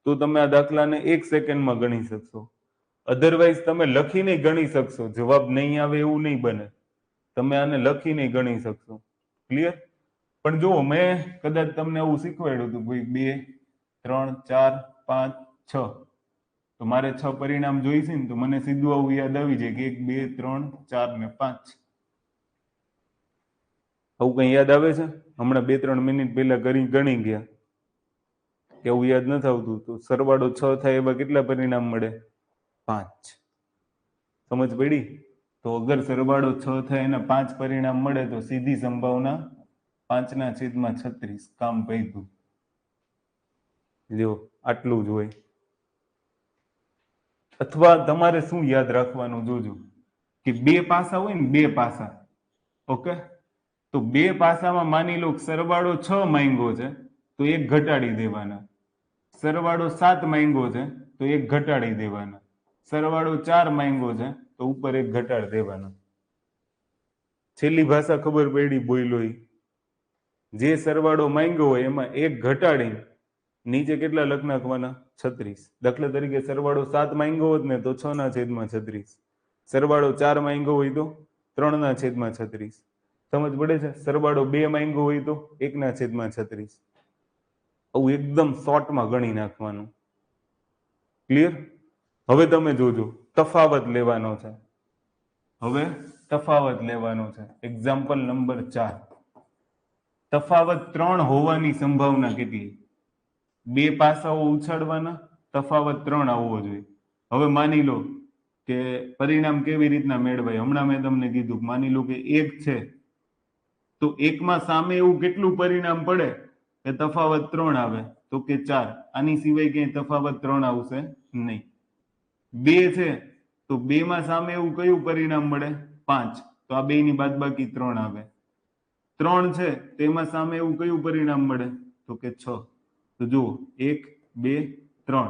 તો તમે આ દાખલાને 1 સેકન્ડમાં ગણી શકશો. અધરવાઇઝ તમે લખીને ગણી શકશો. જવાબ નહીં આવે એવું નહીં બને. તમે આને લખીને ગણી શકશો. ક્લિયર? પણ જુઓ, મેં કદાચ તમને આવું શીખવાડ્યું હતું, ભાઈ 2 3 4 5 6, તો મારે 6 પરિણામ જોઈશે ને, તો મને સીધું આવું યાદ આવી જાય કે 1 2 3 4 ને 5. આવું કઈ યાદ આવે છે? હમણાં 2-3 મિનિટ પહેલા ગણી ગયા કે આવું યાદ નથી આવતું. તો સરવાળો 6 થાય એવા કેટલા પરિણામ મળે? 5. સમજ પડી? તો અગર સરવાળો 6 થાય એના 5 પરિણામ મળે તો સીધી સંભાવના 5 ના છેદમાં 36. કામ પૈતું. જો આટલું જ હોય. અથવા તમારે શું યાદ રાખવાનું જોજો કે બે પાસા હોય ને, બે પાસા, ઓકે, તો બે પાસામાં માની લો સરવાળો 6 માંગ્યો છે તો 1 ઘટાડી દેવાના. સરવાળો 7 માંગ્યો છે તો 1 ઘટાડી દેવાના. સરવાળો 4 માંગ્યો છે તો ઉપર 1 ઘટાડી દેવાના. છેલ્લી ભાષા ખબર પડી? બોલ્યો જે સરવાળો માંગ્યો હોય એમાં 1 ઘટાડીને નીચે કેટલા લખ નાખવાના? 36. દાખલા તરીકે સરવાળો 7 માંગ્યો હોત ને તો 6 ના છેદમાં 36. સરવાળો 4 માંગ્યો હોય તો 3 ના છેદમાં 36. સમજ પડે છે? સરવાળો 2 માંગ્યો હોય તો 1 ના છેદમાં 36. આવું એકદમ શોર્ટમાં ગણી નાખવાનું. ક્લિયર? હવે તમે જોજો, તફાવત લેવાનો છે. હવે તફાવત લેવાનો છે. Example number 4. તફાવત 3 હોવાની સંભાવના કેટલી? બે પાસાઓ ઉછાળવાના, તફાવત 3 આવવો જોઈએ. હવે માની લો કે પરિણામ કેવી રીતના મેળવાય? હમણાં મેં તમને કીધું, માની લો કે 1 છે તો 1 માં સામે એવું કેટલું પરિણામ પડે કે તફાવત 3 આવે? તો કે 4. આની સિવાય ક્યાંય તફાવત 3 આવશે નહીં. 2 છે તો 2 માં સામે એવું કયું પરિણામ મળે? 5. તો આ બેની બાદબાકી 3 આવે. 3 છે તેમાં સામે એવું કયું પરિણામ મળે? તો કે 6. તો જુઓ, 1 2 3,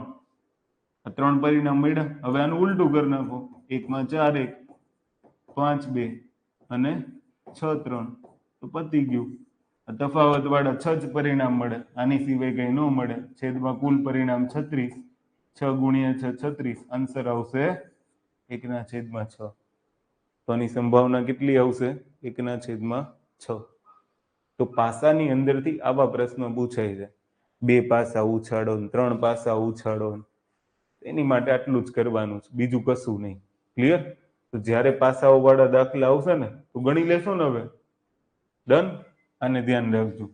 આ 3 પરિણામ મળ્યા. હવે આનું ઉલટું કરી નાખો. 1 માં 4 1, 5 2 અને 6 3, તો પતી ગયું. આ તફાવત વાળા 6 જ પરિણામ મળે, આની સિવાય કઈ ન મળે. છેદમાં કુલ પરિણામ 36. 6 ગુણ્યા 6 36. આન્સર આવશે 1 ના છેદમાં 6. તો આની સંભાવના કેટલી આવશે? 1 ના છેદમાં 6. તો પાસાની અંદરથી આવા પ્રશ્નો પૂછાય છે. 2 પાસા ઉછાળો, 3 પાસા ઉછાળો. એની માટે આટલું જ કરવાનું છે, બીજું કશું નહીં. ક્લિયર? તો જ્યારે પાસાઓ વાળા દાખલા આવશે ને તો ગણી લેશો ને. હવે ડન? આને ધ્યાન રાખજો.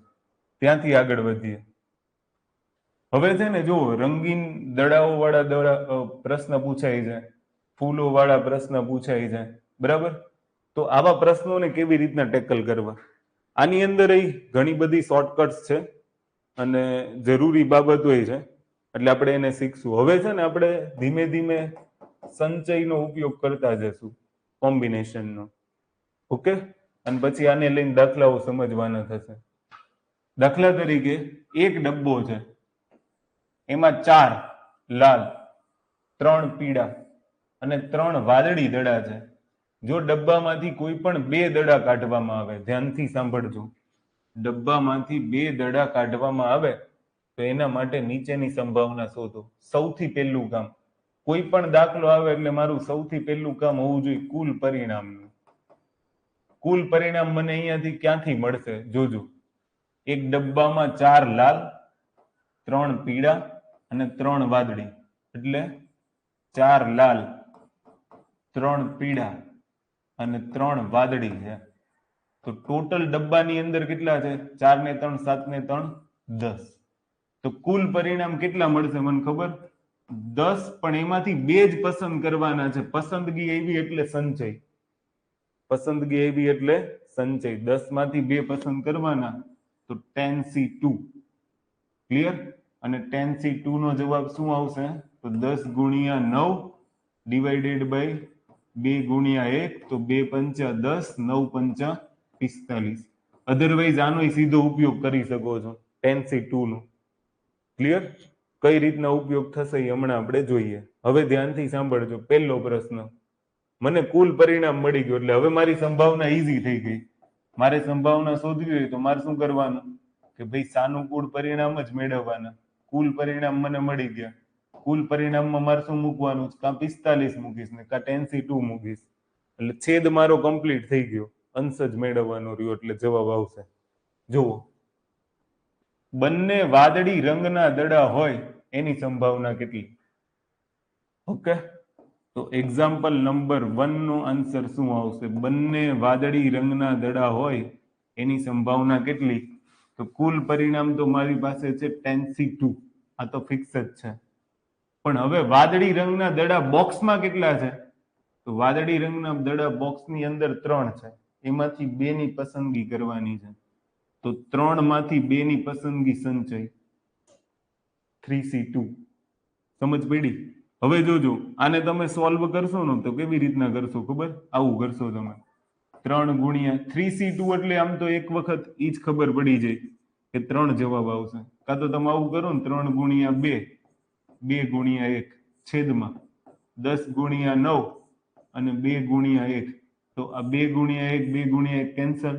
ત્યાંથી આગળ વધીએ. હવે છે ને, જો રંગીન દડાઓ વાળા પ્રશ્ન પૂછાય છે, ફૂલો વાળા પ્રશ્ન પૂછાય છે, બરાબર? તો આવા પ્રશ્નોને કેવી રીતના ટેકલ કરવા? આની અંદર ઘણી બધી શોર્ટકટ્સ છે અને જરૂરી બાબતો છે, એટલે આપણે એને શીખશું. હવે છે ને, આપણે ધીમે ધીમે સંચયનો ઉપયોગ કરતા જશું, કોમ્બિનેશનનો. ઓકે? અને પછી આને લઈને દાખલાઓ સમજવાના થશે. દાખલા તરીકે એક ડબ્બો છે, એમાં 4 લાલ, 3 પીળા અને 3 વાદળી દડા છે. જો ડબ્બામાંથી કોઈ પણ 2 દડા કાઢવામાં આવે, ધ્યાનથી સાંભળજો, ડબ્બામાંથી 2 દડા કાઢવામાં આવે તો એના માટે નીચેની સંભાવના શોધો. સૌથી પહેલું કામ, કોઈ પણ દાખલો આવે એટલે મારું સૌથી પહેલું કામ હોવું જોઈએ કુલ પરિણામનું. કુલ પરિણામ મને અહીંયાથી ક્યાંથી મળશે? જોજો, એક ડબ્બામાં 4 લાલ 3 પીળા અને 3 વાદળી એટલે 4 લાલ 3 પીળા અને 3 વાદળી છે. તો ટોટલ ડબ્બાની અંદર કેટલા છે? 4 ને 3 7 ને 3 10. તો કુલ પરિણામ કેટલા મળશે મને ખબર? 10. પણ એમાંથી 2 જ પસંદ કરવાના છે. પસંદગી એવી એટલે સંચય. પસંદગી એવી એટલે સંચય. 10 માંથી 2 પસંદ કરવાના તો 10C2. ક્લિયર? અને 10C2 નો જવાબ શું આવશે? તો 10 ગુણ્યા 9 ડિવાઇડેડ બાય 2 ગુણ્યા 1 તો 2 પંચા 10 9 પંચા 45. અધરવાઇઝ આનો સીધો ઉપયોગ કરી શકો છો 10C2 નો. ક્લિયર? કઈ રીતના ઉપયોગ થશે એ હમણાં આપણે જોઈએ. હવે ધ્યાનથી સાંભળજો. પહેલો પ્રશ્ન, મને કુલ પરિણામ મળી ગયું એટલે હવે મારી સંભાવના ઈઝી થઈ ગઈ. મારે સંભાવના શોધવી હોય તો મારે શું કરવાનું કે ભાઈ સાનુકૂળ પરિણામ જ મેળવવાના. કુલ પરિણામ મને મળી ગયા. કુલ પરિણામમાં મારે શું મૂકવાનું? કાં 45 મૂકીશ ને કાં 10C2 મૂકીશ એટલે છેદ મારો કમ્પ્લીટ થઈ ગયો. અંશ જ મેળવવાનો રહ્યો એટલે જવાબ આવશે. જુઓ, બંને વાદળી રંગના દડા હોય એની સંભાવના કેટલી? ઓકે, તો એક્ઝામ્પલ નંબર 1 નો આન્સર શું આવશે? બંને વાદળી રંગના દડા હોય એની સંભાવના કેટલી? તો કુલ પરિણામ તો મારી પાસે છે 10C2. આ તો ફિક્સ જ છે. પણ હવે વાદળી રંગના દડા બોક્સમાં કેટલા છે? તો વાદળી રંગના દડા બોક્સની અંદર 3 છે. એમાંથી 2 ની પસંદગી કરવાની છે. તો 3 માંથી 2 ની પસંદગી સંચય 3C2. સમજ પડી? હવે જોજો, આને તમે સોલ્વ કરશો ને તો કેવી રીતના કરશો ખબર? આવું કરશો તમે 3 ગુણ્યા 3C2 એટલે આમ તો એક વખત ઈ જ ખબર પડી જાય કે 3 જવાબ આવશે. કાં તો તમે આવું કરો ને 3 ગુણ્યા 2 2 ગુણ્યા 1 છેદમાં 10 ગુણ્યા 9 અને 2 ગુણ્યા 1 તો આ 2 ગુણ્યા 1 2 ગુણ્યા 1 કેન્સલ.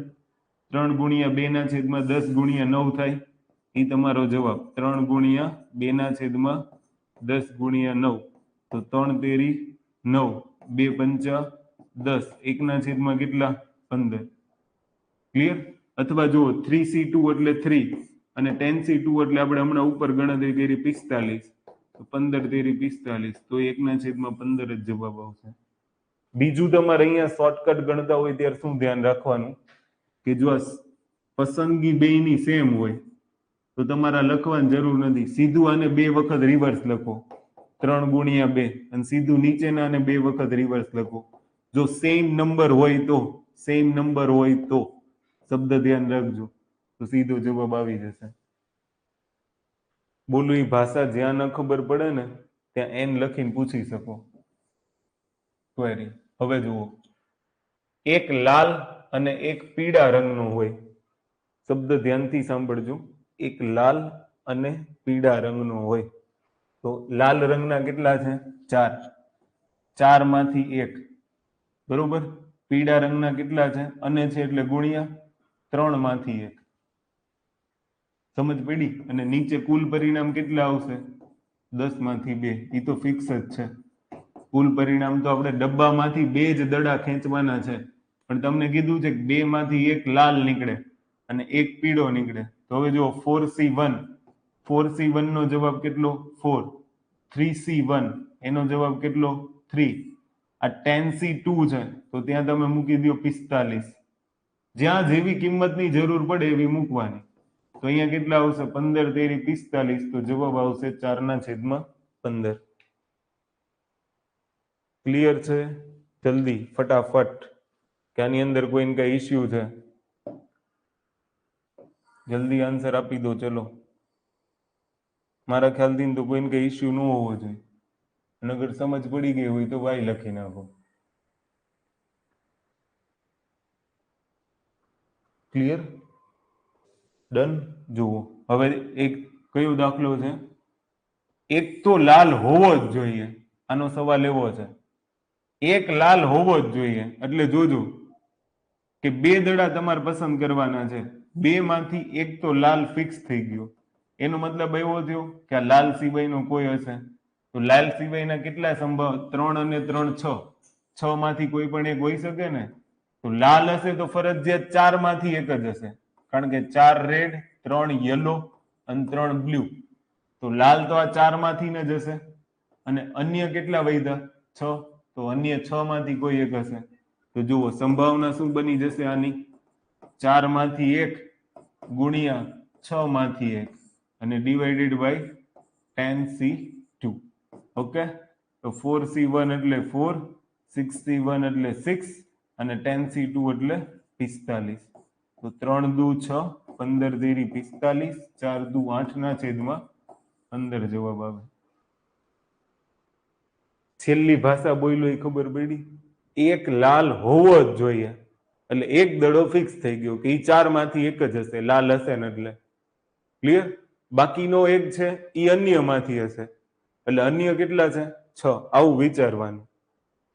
3 ગુણ્યા 2 ના છેદમાં 10 ગુણ્યા 9 થાય. એ તમારો જવાબ. 3 ગુણ્યા 2 ના છેદમાં 10 ગુણ્યા 9 તો 3 તેરી 9 2 પંચા 10 1 ના છેદમાં કેટલા? 15. ક્લિયર? અથવા જુઓ 3C2 એટલે 3 અને 10C2 એટલે આપણે હમણાં ઉપર ગણતરી કરી 45 તો 15 તેરી 45 તો 1 ના છેદમાં 15 જ જવાબ આવશે. બીજું તમારે અહીંયા શોર્ટકટ ગણતા હોય ત્યારે શું ધ્યાન રાખવાનું કે જો પસંદગી બેયની સેમ હોય તો તમારા લખવાની જરૂર નથી. સીધું આને 2 વખત રિવર્સ લખો 3 ગુણ્યા 2 અને સીધું નીચેના આને 2 વખત રિવર્સ લખો. જો સેમ નંબર હોય તો શબ્દ ધ્યાન રાખજો તો સીધો જવાબ આવી જશે. બોલો, એ ભાષા જ્યાં ન ખબર પડે ને ત્યાં એન લખીને પૂછી શકો. ક્વેરી. હવે જુઓ, એક લાલ અને એક પીળા રંગનો હોય. શબ્દ ધ્યાનથી સાંભળજો. એક લાલ અને પીળા રંગનો હોય તો લાલ રંગના કેટલા છે? 4. 4 માંથી 1. બરોબર. પીળા રંગના કેટલા છે? અને છે એટલે ગુણ્યા 3 માંથી 1. સમજ પડી? અને નીચે કુલ પરિણામ કેટલા આવશે? 10 માંથી 2. એ તો ફિક્સ જ છે. કુલ પરિણામ તો આપણે ડબ્બામાંથી 2 જ દડા ખેંચવાના છે. પણ તમને કીધું છે કે 2 માંથી 1 લાલ નીકળે અને 1 પીળો નીકળે. તો હવે જો 4C1. 4C1 નો જવાબ કેટલો? 4. 3C1 એનો જવાબ કેટલો? 3. આ 10C2 છે તો ત્યાં તમે મૂકી દો 45. જ્યાં જેવી કિંમતની જરૂર પડે એવી મૂકવાની. તો અહીંયા કેટલા આવશે? 15 તેરી 45 તો જવાબ આવશે 4 ના છેદમાં 15. ક્લિયર છે? જલ્દી ફટાફટ કે આની અંદર કોઈને કઈ ઇશ્યુ છે? જલ્દી આન્સર આપી દો. ચલો, મારા ખ્યાલથી તો કોઈને કઈ ઇશ્યુ ન હોવો જોઈએ. અગર સમજ પડી ગઈ હોય તો વાય લખી નાખો. ક્લિયર? ડન. જુઓ, હવે એક કયો દાખલો છે? એક તો લાલ હોવો જ જોઈએ. આનો સવાલ એવો છે, એક લાલ હોવો જ જોઈએ. એટલે જોજો કે 2 દડા તમારે પસંદ કરવાના છે. 2 માંથી એક તો લાલ ફિક્સ થઈ ગયો. એનો મતલબ એવો થયો કે આ લાલ સિવાયનો કોઈ હશે. તો લાલ સિવાયના કેટલા સંભવ? 3 અને 3 6. 6 માંથી કોઈ પણ એક હોઈ શકે ને. તો લાલ હશે તો ફરજિયાત 4 માંથી એક જ હશે. કારણ કે 4 રેડ 3 યલો અને 3 બ્લુ. તો લાલ તો આ 4 માંથી ને જ હશે અને અન્ય કેટલા વધ્યા 6. તો અન્ય 6 માંથી કોઈ એક હશે. તો જુઓ સંભાવના શું બની જશે આની 4 માંથી 1 ગુણ્યા 6 માંથી 1 અને ડિવાઇડેડ બાય 10c2. ઓકે, તો 4c1 એટલે 4, 6c1 એટલે 6 અને 10c2 એટલે 45. તો 3 દુ 6, 15 તેરી 45, 4 દુ 8 ના છેદમાં 15 જવાબ આવે. છેલ્લી ભાષા બોલ્યો એ ખબર પડી? એક લાલ હોવો જ જોઈએ, એટલે એક દડો ફિક્સ થઈ ગયો કે એ 4 માંથી એક જ હશે, લાલ હશે ને એટલે. ક્લિયર? બાકીનો એક છે એ અન્યમાંથી હશે, એટલે અન્ય કેટલા છે 6. આવું વિચારવાનું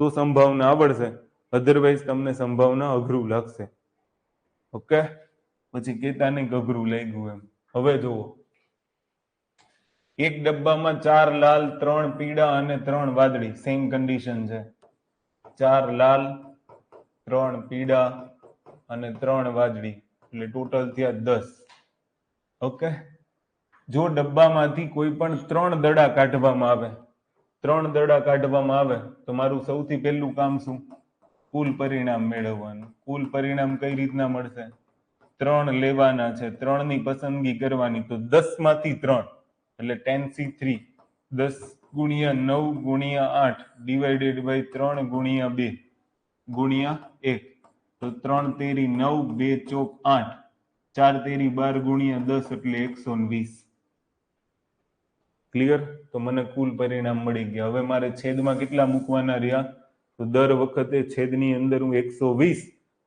તો સંભાવના આવડશે, અધરવાઇઝ તમને સંભાવના અઘરું લાગશે. ઓકે, પછી કેતા નહીં અઘરું લાગ્યું એમ. હવે જુઓ, એક ડબ્બામાં 4 લાલ 3 પીળા અને 3 વાદળી, સેમ કન્ડિશન છે. 4 લાલ 3 પીળા અને 3 વાદળી, એટલે ટોટલ થયા 10. ઓકે, જો ડબ્બામાંથી કોઈ પણ 3 દડા કાઢવામાં આવે, 3 દડા કાઢવામાં આવે તો મારું સૌથી પહેલું કામ શું? કુલ પરિણામ મેળવવાનું. કુલ પરિણામ કઈ રીતના મળશે? 3 લેવાના છે, 3 ની પસંદગી કરવાની. તો 10 માંથી 3 એટલે 10c3, 10 ગુણ્યા 9 ગુણ્યા 8 ડિવાઇડેડ બાય 3 ગુણ્યા 2 ગુણ્યા 1. તો 3 તેરી 9, 2 ચોક 8, 4 તેરી 12 ગુણ્યા 10 એટલે 120. ક્લિયર? તો મને કુલ પરિણામ મળી ગયા. હવે મારે છેદમાં કેટલા મૂકવાના રહ્યા? તો દર વખતે છેદની અંદર હું 120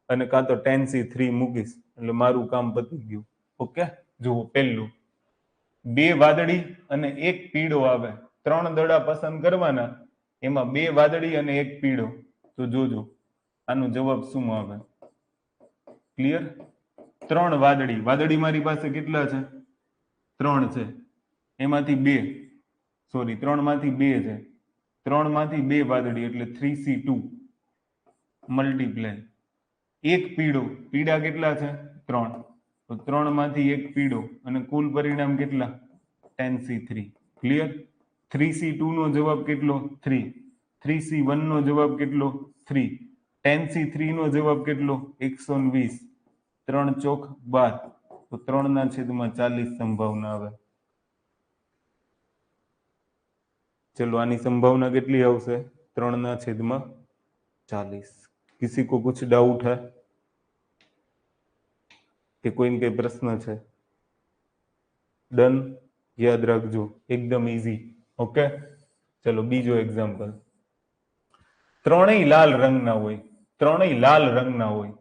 અને કાં તો 10c3 મૂકીશ, એટલે મારું કામ પતી ગયું. ઓકે, જુઓ પહેલું 2 વાદળી અને 1 પીળો આવે, 3 દડા પસંદ કરવાના, એમાં 2 વાદળી અને 1 પીળો. તો જોજો આનો જવાબ શું આવે. ક્લિયર? 3 વાદળી, વાદળી મારી પાસે કેટલા છે? 3 છે, એમાંથી 2, સોરી 3 માંથી 2 છે, 3 માંથી 2 વાદળી એટલે 3c2 મલ્ટીપ્લાય 1 પીળો, પીળા કેટલા છે? 3, તો 3 માંથી 1 પીળો અને કુલ પરિણામ કેટલા? 10c3. ક્લિયર? 3c2 નો જવાબ કેટલો? 3. 3c1 નો જવાબ કેટલો? 3. 10c3 નો જવાબ કેટલો? 120. 3 ચોક 12, તો 3 ના છેદમાં 40 સંભાવના આવે. चलो आनी संभावना कितनी आवशे? 3 ना छेदમાં 40. किसी को कुछ डाउट है कि कोई के प्रश्न है? डन? याद रखो, एकदम इजी. ओके, चलो बीजो एग्जाम्पल. ત્રણેય લાલ રંગના હોય, ત્રણેય લાલ રંગના હોય.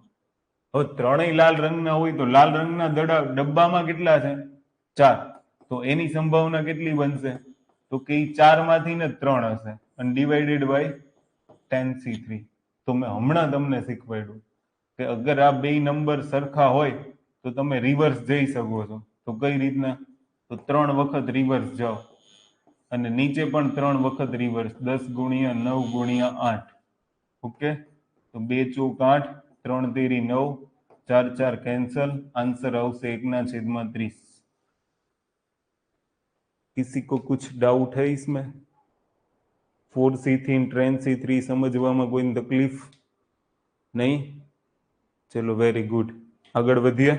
હવે ત્રણેય લાલ રંગના હોય તો લાલ રંગના દડા ડબ્બામાં કેટલા છે? 4. તો એની સંભાવના કેટલી બનશે? તો કે 4 માંથી ને 3 હશે અને ડિવાઇડેડ બાય 10c3. તો મેં હમણાં તમને શીખવાડ્યું કે અગર આ બે નંબર સરખા હોય તો તમે રિવર્સ જઈ શકો છો. તો કઈ રીતના? તો 3 વખત રિવર્સ જાઓ અને નીચે પણ 3 વખત રિવર્સ, 10 ગુણ્યા 9 ગુણ્યા 8. ઓકે, તો 2 ચોક 8, 3 તેરી 9, 4 4 कैंसल, आंसर આવશે 1/30. किसी को कुछ डाउट है इसमें? 4c3 10c3 समझવામાં કોઈ તકલીફ નહીં? ચલો વેરી ગુડ, આગળ વધીએ.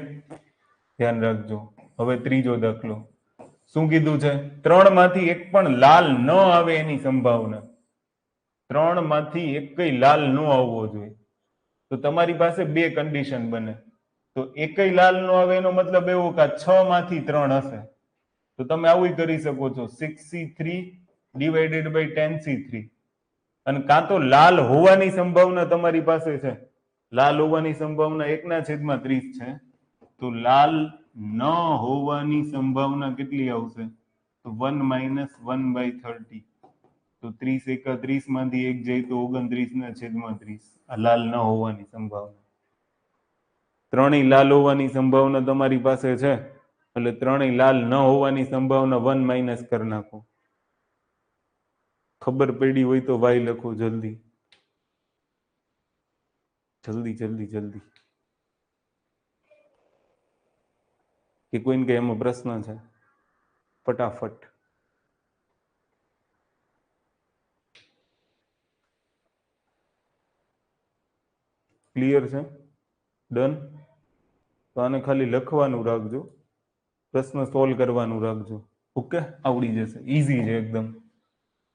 ધ્યાન રાખજો. હવે ત્રીજો દાખલો. શું કીધું છે? 3 માંથી એક પણ લાલ ન આવે એની સંભાવના. 3 માંથી એક કઈ લાલ ન આવવો જોઈએ. તો તમારી પાસે બે કન્ડિશન બને. તો એકય લાલ નો આવે એનો મતલબ એવો કે 6 માંથી 3 હશે. તો તમે આવું કરી શકો છો, 6c3 ડિવાઇડેડ બાય 10c3. અને કાં તો લાલ હોવાની સંભાવના તમારી પાસે છે, લાલ હોવાની સંભાવના 1/30 છે. તો લાલ ન હોવાની સંભાવના કેટલી આવશે? તો 1 - 1/30. તો 30 × 31 માંથી 1 જાય તો 29/30. આ લાલ ન હોવાની સંભાવના. ત્રણેય લાલ હોવાની સંભાવના તમારી પાસે છે, એટલે ત્રણેય લાલ ન હોવાની સંભાવના 1 - કરી નાખો. ખબર પડી હોય તો વાય લખો જલ્દી જલ્દી જલ્દી જલ્દી. કે કોઈને કઈ એમાં પ્રશ્ન છે? ફટાફટ. ક્લિયર છે? ડન? તો આને ખાલી લખવાનું રાખજો, પ્રશ્ન સોલ્વ કરવાનું રાખજો. ઓકે, આવડી જશે, ઈઝી છે એકદમ.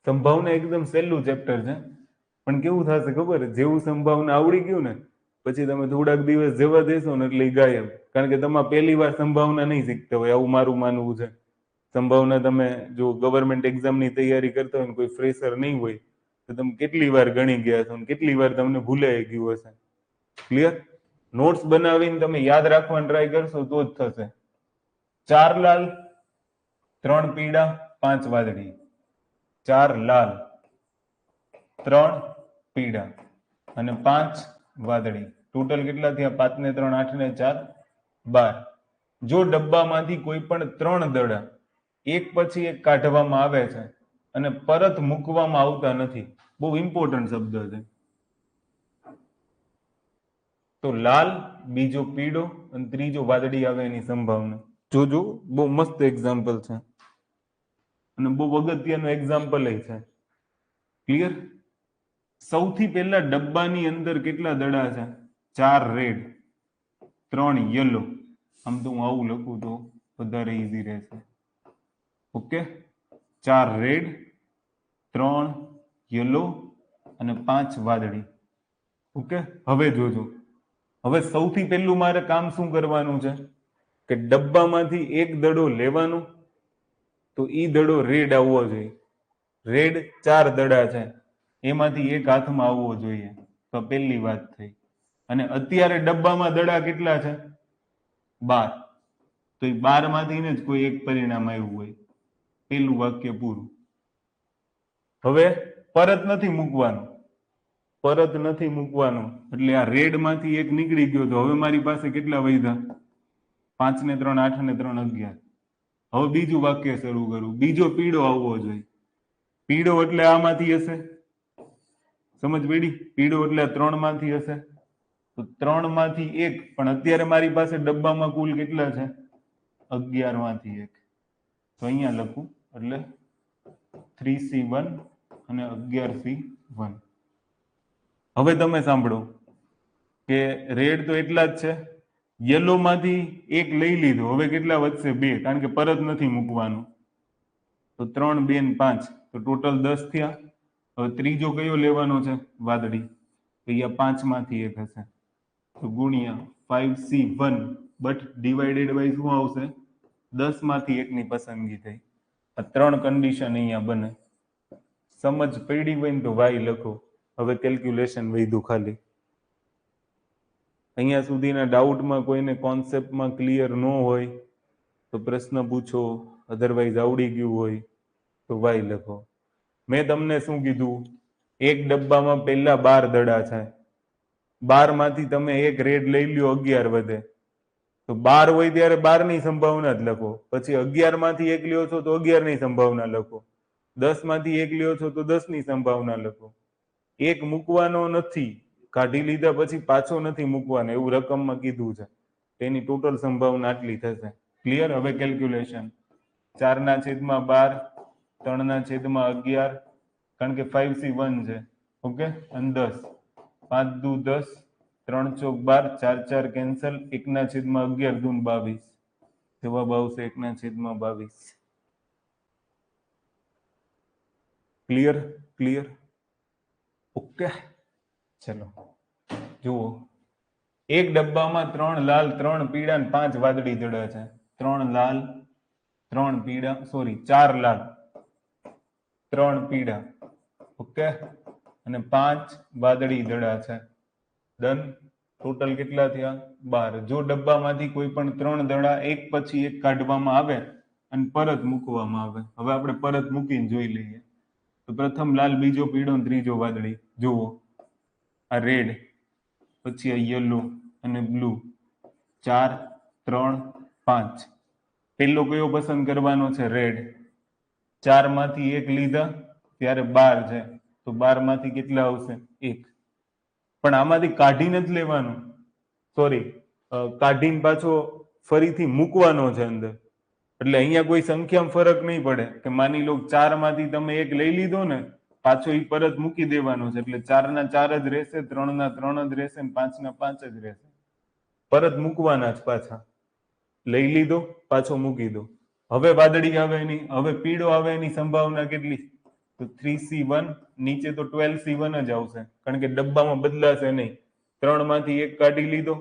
સંભાવના એકદમ સહેલું ચેપ્ટર છે, પણ કેવું થશે ખબર? જેવું સંભાવના આવડી ગયું ને પછી તમે થોડાક દિવસ જવા દેશો ને એટલે ગાયબ. કારણ કે તમે પહેલી વાર સંભાવના નહીં શીખતા હોય, આવું મારું માનવું છે. સંભાવના તમે જો ગવર્મેન્ટ એક્ઝામની તૈયારી કરતા હોય ને કોઈ ફ્રેશર નહીં હોય તો તમે કેટલી વાર ગણી ગયા છો ને કેટલી વાર તમને ભૂલાઈ ગયું હશે. ક્લિયર? નોટ્સ બનાવીને તમે યાદ રાખવાની ટ્રાય કરશો તો જ થશે. 4 લાલ 3 પીળા 5 વાદળી. 4 લાલ 3 પીળા અને 5 વાદળી. ટોટલ કેટલા થયા? 5 ને 3 8 ને 4 12. જો ડબ્બામાંથી કોઈ પણ 3 દડા એક પછી એક કાઢવામાં આવે છે અને પરત મૂકવામાં આવતા નથી, બહુ ઇમ્પોર્ટન્ટ શબ્દ છે. તો લાલ, બીજો પીળો અને ત્રીજો વાદળી આવે એની સંભાવના. જોજો, બહુ મસ્ત એક્ઝામ્પલ છે અને બહુ અગત્યનું એક્ઝામ્પલ છે. ક્લિયર? સૌથી પહેલા ડબ્બાની અંદર કેટલા દડા છે? 4 રેડ 3 યલો. આમ તો હું આવું લખું તો વધારે ઈઝી રહેશે. ઓકે, 4 રેડ 3 યલો અને 5 વાદળી. ઓકે, હવે જોજો, હવે સૌથી પહેલું મારે કામ શું કરવાનું છે કે ડબ્બામાંથી એક દડો લેવાનો, તો ઈ દડો રેડ આવવો જોઈએ. રેડ 4 દડા છે, એમાંથી એક હાથમાં આવવો જોઈએ. તો પહેલી વાત થઈ. અને અત્યારે ડબ્બામાં દડા કેટલા છે? 12. તો એ 12 માંથી જ કોઈ એક પરિણામ આવ્યું હોય. પેલું વાક્ય પૂરું. હવે પરત નથી મૂકવાનું, પરત નથી મૂકવાનું એટલે આ રેડ માંથી એક નીકળી ગયો. તો હવે મારી પાસે કેટલા વધ્યા? 5 ને 3 8 ને 3 11. હવે બીજું વાક્ય શરૂ કરું. બીજો પીળો આવવો જોઈએ. પીળો એટલે આમાંથી હશે, સમજ પડી? પીળો એટલે 3 માંથી હશે. તો 3 માંથી એક, પણ અત્યારે મારી પાસે ડબ્બામાં કુલ કેટલા છે? 11 માંથી એક. તો અહીંયા લખું એટલે 3C1 અને 11C1. હવે તમે સાંભળો કે રેડ તો એટલા જ છે. યલો માંથી એક લઈ લીધો, હવે કેટલા વધશે? 2, કારણ કે પરત નથી મૂકવાનું. તો 3 2 ને 5, તો ટોટલ 10 થયા. હવે ત્રીજો કયો લેવાનો છે? વાદળી. તો અહીંયા 5 માંથી એક હશે, તો ગુણ્યા 5C1, બટ ડિવાઇડેડ બાય શું આવશે? 10 માંથી એકની પસંદગી થઈ. આ 3 કન્ડિશન અહીંયા બને. સમજ પડી હોય ને તો વાય લખો. હવે કેલ્ક્યુલેશન વધ્યું ખાલી. અહીંયા સુધીના ડાઉટમાં કોઈને કોન્સેપ્ટમાં ક્લિયર ન હોય તો પ્રશ્ન પૂછો, અધરવાઇઝ આવડી ગયું હોય તો વાય લખો. મેં તમને શું કીધું? એક ડબ્બામાં પહેલા 12 દડા છે. 12 માંથી તમે એક રેડ લઈ લ્યો, 11 વધે. તો 12 હોય ત્યારે 12 ની સંભાવના જ લખો. પછી 11 માંથી એક લ્યો છો તો 11 ની સંભાવના લખો. 10 માંથી એક લ્યો છો તો 10 ની સંભાવના લખો. એક મૂકવાનો નથી, કાઢી લીધા પછી પાછો નથી મૂકવાનો, એવું રકમમાં કીધું છે. તેની ટોટલ સંભાવના આટલી થશે. ક્લિયર? હવે કેલ્ક્યુલેશન. 4/12, 3/11, કારણ કે 5C1 છે. ઓકે, અને 10, 5 દુ 10, 3 ચોક 12, 4 4 કેન્સલ, 1/11 દૂન 22. જવાબ આવશે 1/22. ક્લિયર? ક્લિયર? ઓકે, ચલો જુઓ. એક ડબ્બામાં 3 લાલ 3 પીળા અને 5 વાદળી દડા છે. 3 લાલ 3 પીળા, સોરી 4 લાલ 3 પીળા, ઓકે, અને 5 વાદળી દડા છે. ડન. ટોટલ કેટલા થયા? 12. જો ડબ્બામાંથી કોઈ પણ 3 દડા એક પછી એક કાઢવામાં આવે અને પરત મૂકવામાં આવે. હવે આપણે પરત મૂકીને જોઈ લઈએ. તો પ્રથમ લાલ, બીજો પીળો, ત્રીજો વાદળી. જુઓ, આ રેડ, પછી આ યલો અને બ્લુ. 4 3 5. પેલો કયો પસંદ કરવાનો છે? રેડ. 4 માંથી એક લીધા ત્યારે 12 છે, તો 12 માંથી કેટલા આવશે? 1. પણ આમાંથી કાઢીને જ લેવાનું, સોરી, કાઢીને પાછો ફરીથી મૂકવાનો છે અંદર. એટલે અહીંયા કોઈ સંખ્યામાં ફરક નહીં પડે કે માની લો 4 માંથી તમે એક લઈ લીધો ને, પાછો એ પરત મૂકી દેવાનો છે. એટલે 4 ના 4 જ રહેશે, 3 ના 3 જ રહેશે, 5 ના 5 જ રહેશે. પરત મૂકવાના જ પાછા. લઈ લીધો, પાછો મૂકી દો. હવે વાદળી આવે એની, હવે પીળો આવે એની સંભાવના કેટલી? તો 3C1, નીચે તો 12C1 જ આવશે, કારણ કે ડબ્બામાં બદલાશે નહીં. 3 માંથી એક કાઢી લીધો,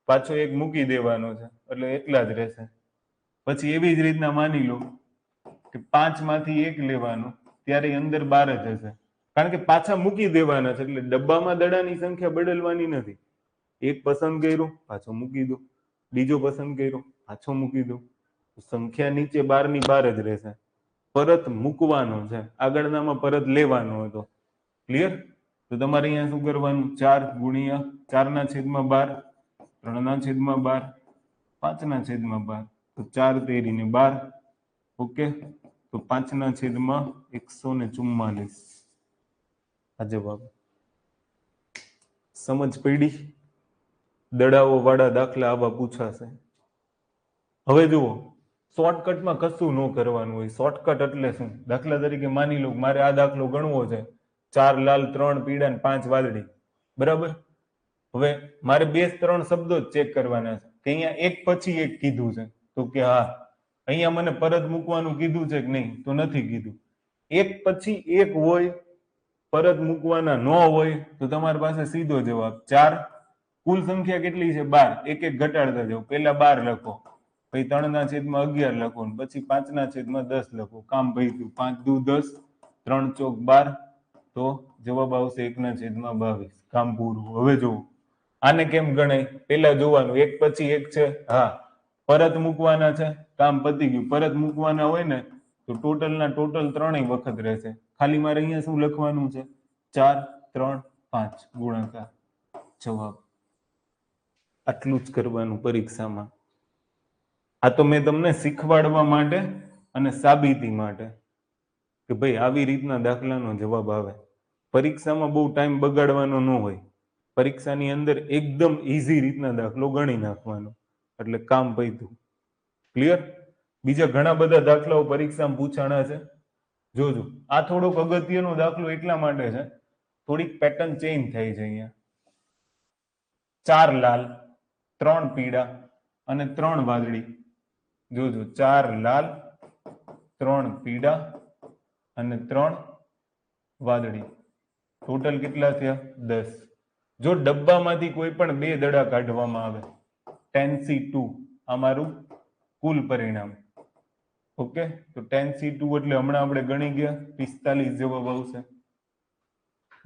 પાછો એક મૂકી દેવાનો છે, એટલે એટલા જ રહેશે. પછી એવી જ રીતના માની લો કે 5 માંથી એક લેવાનો, ત્યારે અંદર 12 જ હશે, કારણ કે પાછા મૂકી દેવાના છે. એટલે ડબ્બામાં દડાની સંખ્યા બદલવાની નથી. એક પસંદ કર્યો, પાછો મૂકી દો. બીજો પસંદ કર્યો, પાછો મૂકી દો. સંખ્યા નીચે 12 ની 12 જ રહેશે. પરત મૂકવાનો છે, આગળનામાં પરત લેવાનો હતો. ક્લિયર? તો તમારે અહીંયા શું કરવાનું? 4 ગુણ્યા 4 ના છેદમાં 12, 3 ના છેદમાં 12, 5 ના છેદમાં 12, તો 4 તેરી ને 12. ઓકે, તો 5 ના છેદમાં 144 આ જવાબ. સમજ પડી? દડાઓ વાળા દાખલા આવા પૂછાશે. હવે જુઓ, શોર્ટકટમાં કશું ન કરવાનું હોય. શોર્ટકટ એટલે શું? દાખલા તરીકે માની લો મારે આ દાખલો ગણવો છે, 4 લાલ, 3 પીળા ને 5 વાદળી, બરાબર? હવે મારે 2-3 શબ્દો જ ચેક કરવાના છે કે અહીંયા એક પછી એક કીધું છે, તો કે હા. અહીંયા મને પરત મૂકવાનું કીધું છે કે નહીં? તો નથી કીધું. એક પછી એક હોય, પરત મૂકવાના ન હોય, તો તમારી પાસે સીધો જવાબ 4. કુલ સંખ્યા કેટલી છે? 12. એક એક ઘટાડતા જાઓ. પહેલા 12 લખો, પછી 3 ના છેદમાં 11 લખો, પછી 5 ના છેદમાં 10 લખો. કામ પત્યું. 5 દુ 10, 3 ચોક 12, તો જવાબ આવશે 1 ના છેદમાં 22. કામ પૂરું. હવે જુઓ, આને કેમ ગણાય? પેલા જોવાનું, એક પછી એક છે, હા. પરત મૂકવાના છે, કામ પતી ગયું. પરત મૂકવાના હોય ને તો ટોટલ ના ટોટલ 3 વખત રહેશે. ખાલી મારે અહીંયા શું લખવાનું છે? 4, 3, 5 ગુણાકાર. જવાબ. આટલું જ કરવાનું પરીક્ષામાં. આ તો મેં તમને શીખવાડવા માટે અને સાબિતી માટે કે ભાઈ આવી રીતના દાખલાનો જવાબ આવે. પરીક્ષામાં બહુ ટાઈમ બગાડવાનો ન હોય. પરીક્ષાની અંદર એકદમ ઈઝી રીતના દાખલો ગણી નાખવાનો, એટલે કામ પત્યું. ક્લિયર? બીજા ઘણા બધા દાખલાઓ પરીક્ષામાં પૂછાણા છે. જોજો, આ થોડોક અગત્યનો દાખલો એટલા માટે છે, થોડીક પેટર્ન ચેન્જ થઈ છે. અહીંયા 4 લાલ, 3 પીળા અને 3 વાદળી. જોજો, 4 લાલ, 3 પીળા અને 3 વાદળી. ટોટલ કેટલા થયા? 10. જો ડબ્બામાંથી કોઈ પણ 2 દડા કાઢવામાં આવે, 10C2 આ મારું કુલ પરિણામ. ઓકે, તો 10C2 એટલે હમણાં આપણે ગણી ગયા 45 જવાબ આવશે.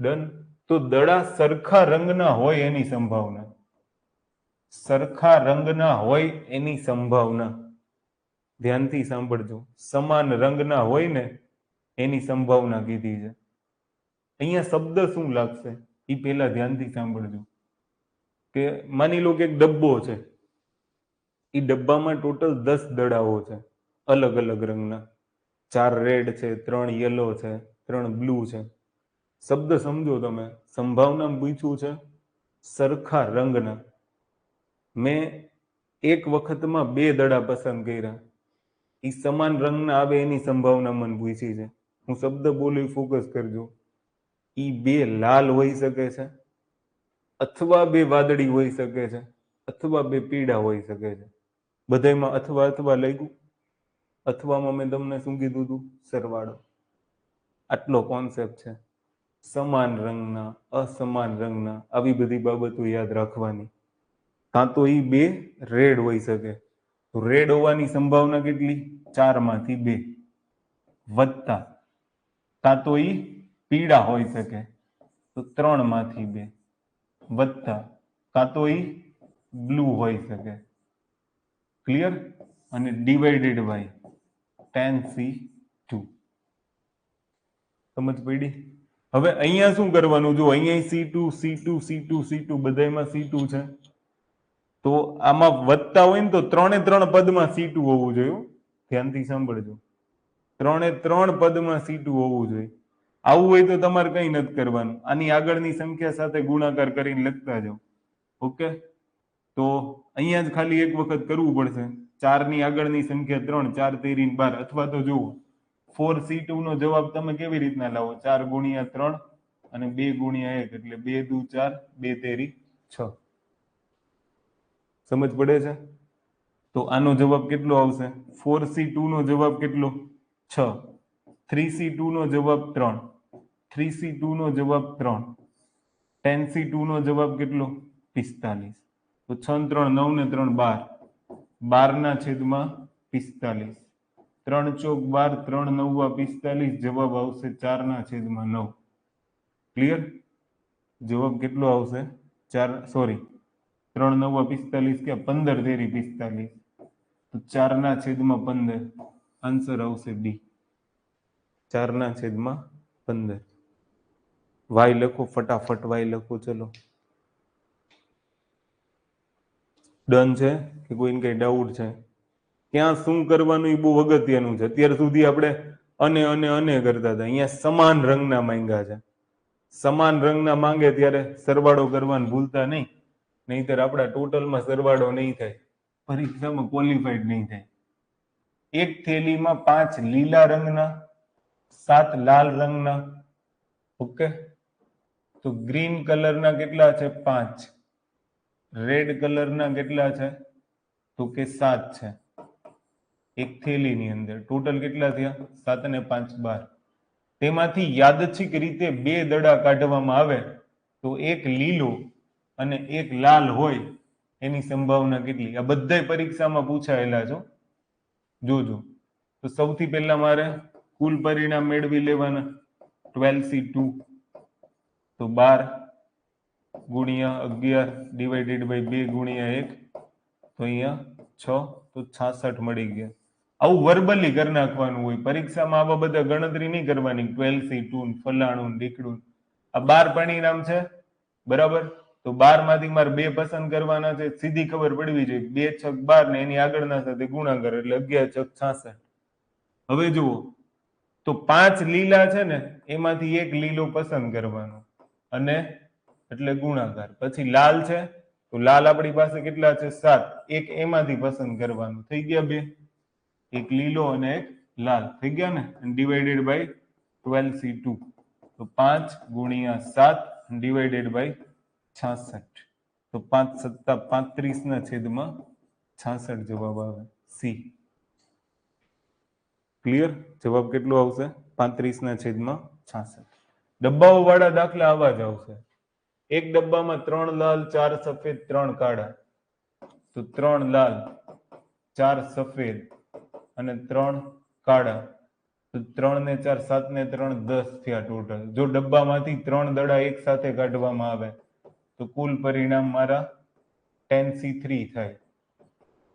ડન. તો દડા સરખા રંગના હોય એની સંભાવના, સરખા રંગના હોય એની સંભાવના, ધ્યાનથી સાંભળજો. સમાન રંગના હોય ને એની સંભાવના કીધી છે. અહીંયા શબ્દ શું લાગશે એ પહેલા ધ્યાનથી સાંભળજો. કે માની લો કે એક ડબ્બો છે, એ ડબ્બામાં ટોટલ 10 દડાઓ છે, અલગ અલગ રંગના. 4 રેડ છે, 3 યલો છે, 3 બ્લુ છે. શબ્દ સમજો તમે. સંભાવના પૂછ્યું છે સરખા રંગના. મેં એક વખતમાં 2 દડા પસંદ કર્યા, એ સમાન રંગના આવે એની સંભાવના મને પૂછી છે. હું શબ્દ બોલી, ફોકસ કરજો. ઈ 2 લાલ હોઈ શકે છે, અથવા 2 વાદળી હોઈ શકે છે, અથવા 2 પીળા હોઈ શકે છે. બધામાં અથવા અથવા લાગ્યું. અથવામાં મેં તમને શું કીધું હતું? સરવાળો. આટલો કોન્સેપ્ટ છે. સમાન રંગના, અસમાન રંગના, આવી બધી બાબતો યાદ રાખવાની. કાં તો એ 2 રેડ હોઈ શકે, તો રેડ હોવાની સંભાવના કેટલી? 4 માંથી 2 વત્તા, કાં તો એ પીળા હોઈ શકે, તો 3 માંથી 2 વત્તા, કાં તો એ બ્લુ હોઈ શકે. ક્લિયર? અને ડિવાઇડેડ બાય 10C2. સમજ પડી? હવે અહીંયા શું કરવાનું? જો અહીંયા C2 C2 C2 C2 બધામાં C2 છે, તો આમાં વધતા હોય ને તો 3 પદમાં C2 હોવું જોઈએ. ધ્યાનથી સાંભળજો. 3 પદમાં C2 હોવું જોઈએ. આવું હોય તો તમારે કંઈ નથી કરવાનું. આની આગળની સંખ્યા સાથે ગુણાકાર કરીને લખતા જાઓ. ઓકે, તો અહીંયા જ ખાલી એક વખત કરવું પડશે. 4 ની આગળની સંખ્યા 3, 4 તેરી 12, અથવા તો જુઓ 4C2 નો જવાબ તમે કેવી રીતના લાવો? 4 ગુણ્યા 3 અને 2 ગુણ્યા 1 એટલે 2 દુ 4, 2 તેરી 6. સમજ પડે છે? તો આનો જવાબ કેટલો આવશે? 4C2 નો જવાબ કેટલો? 6. 3C2 નો જવાબ 3. 3C2 નો જવાબ 3. 10C2 નો જવાબ કેટલો? 45. તો 6 3 9 ને 3 12. 12 ના છેદમાં 45. 3 ચોક 12, 3 9 45. જવાબ આવશે 4 ના છેદમાં 9. ક્લિયર? જવાબ કેટલો આવશે? 4 સોરી 3 9 45 કે 15 તેરી 45. તો 4 ના છેદમાં 15. આન્સર આવશે ડી. 4 ના છેદમાં 15. વાય લખો ફટાફટ, વાય લખો. ચલો, ડન છે કે કોઈને કઈ ડાઉટ છે? ક્યાં શું કરવાનું એ બહુ અગત્યનું છે. અત્યાર સુધી આપણે અને કરતા હતા. અહીંયા સમાન રંગના માંગ્યા છે. સમાન રંગના માંગે ત્યારે સરવાળો કરવાનું ભૂલતા નહીં, નહીતર આપણા ટોટલમાં સરવાળો નહીં થાય, પરીક્ષામાં ક્વોલિફાઈડ નહીં થાય. એક થેલીમાં 5 લીલા રંગના, 7 લાલ રંગના. ઓકે, તો ગ્રીન કલરના કેટલા છે? 5. રેડ કલરના કેટલા છે? તો કે 7 છે. એક થેલીની અંદર ટોટલ કેટલા થયા? 7 ને 5 12. તેમાંથી યાદચ્છિક રીતે 2 દડા કાઢવામાં આવે તો એક લીલો અને એક લાલ હોય એની સંભાવના કેટલી? આ બધાય પરીક્ષામાં પૂછાયેલા છો, જોજો. તો સૌથી પહેલા મારે કુલ પરિણામ મેળવી લેવાના. 12C2 તો 12 ગુણ્યા 11 ડિવાઇડેડ બાય 2 ગુણ્યા 1, તો અહીંયા 6, તો 66 મળી ગયા. આવું વર્બલી કરી નાખવાનું હોય. પરીક્ષામાં આવા બધા ગણતરી નહીં કરવાની. 12C2 ફલાણું ઢીકડું. આ 12 પરિણામ છે, બરાબર? તો 12 માંથી મારે 2 પસંદ કરવાના છે. સીધી ખબર પડવી જોઈએ. 2 છક 12 ને એની આગળના સાથે ગુણાકાર એટલે 11 છક 66. હવે જુઓ, તો 5 લીલા છે ને, એમાંથી એક લીલો પસંદ કરવાનો અને એટલે ગુણાકાર. પછી લાલ છે, તો લાલ આપણી પાસે કેટલા છે? 7. એક એમાંથી પસંદ કરવાનું. થઈ ગયા 2. એક લીલો અને એક લાલ. થઈ ગયા ને? Divided by 12C2. તો 5 ગુણ્યા 7 ડિવાઇડેડ બાય 66. તો 5 સત્તા 35 ના છેદમાં 66 જવાબ આવે. સી. ક્લિયર? જવાબ કેટલો આવશે? 35 ના છેદમાં 66. ડબ્બાઓ વાળા દાખલા આવા જ આવશે. એક ડબ્બામાં 3 લાલ 4 સફેદ 3 કાળા. તો 3 લાલ 4 સફેદ અને 3 કાળા. તો 3 ને 4 7 ને 3 10 થયા ટોટલ. જો ડબ્બામાંથી 3 દડા એક સાથે કાઢવામાં આવે તો કુલ પરિણામ મારા 10C3 થાય.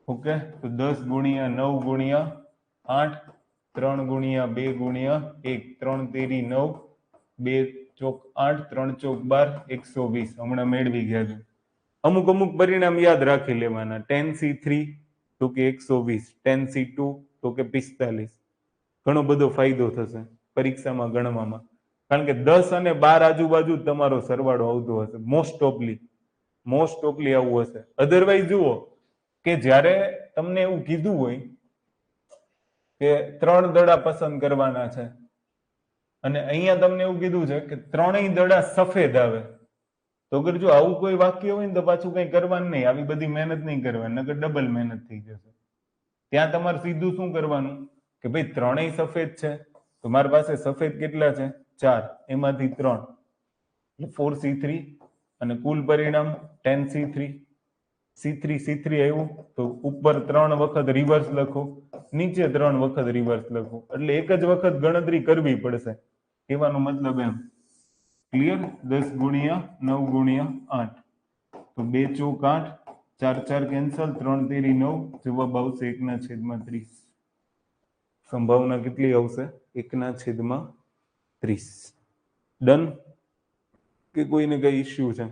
ઓકે, તો 10 ગુણ્યા 9 ગુણ્યા 8, 3 ગુણ્યા 2 ગુણ્યા 1, 3 તેરી 9, 2 ચોક 8, 3 ચોક 12, 120. હમણાં મેળવી ગયા છે. અમુક પરિણામ યાદ રાખી લેવાના. 10C3 તો કે 120, 10C2 તો કે 45. ઘણો બધો ફાયદો થશે પરીક્ષામાં ગણવામાં, કારણ કે 10 અને 12 આજુબાજુ તમારો સરવાળો આવતો હશે. મોસ્ટ ઓફલી આવું હશે. અધરવાઇઝ જુઓ કે જ્યારે તમને એવું કીધું હોય કે 3 દડા પસંદ કરવાના છે અને અહીંયા તમને એવું કીધું છે કે 3ય દડા સફેદ આવે, તો અગર જો આવું કોઈ વાક્ય હોય ને તો પાછું કંઈ કરવાનું નહીં. આવી બધી મહેનત નહીં કરવાની, નકર ડબલ મહેનત થઈ જશે. ત્યાં તમારે સીધું શું કરવાનું કે ભાઈ 3ય સફેદ છે, તો મારી પાસે સફેદ કેટલા છે? 4. એમાંથી 3 એટલે 4C3 અને કુલ પરિણામ 10C3. C3 આવ્યું તો ઉપર 3 વખત રિવર્સ લખો, નીચે 3 વખત રિવર્સ લખો. એટલે એક જ વખત ગણતરી કરવી પડશે, કહેવાનો મતલબ એમ. ક્લિયર? 10 ગુણ્યા 9 ગુણ્યા 8, તો 2 ચોક 8, 4 4 કેન્સલ, 3 તેરી 9. જવાબ આવશે 1/30. સંભાવના કેટલી આવશે? 1/30. ડન કે કોઈને કઈ ઇશ્યુ છે?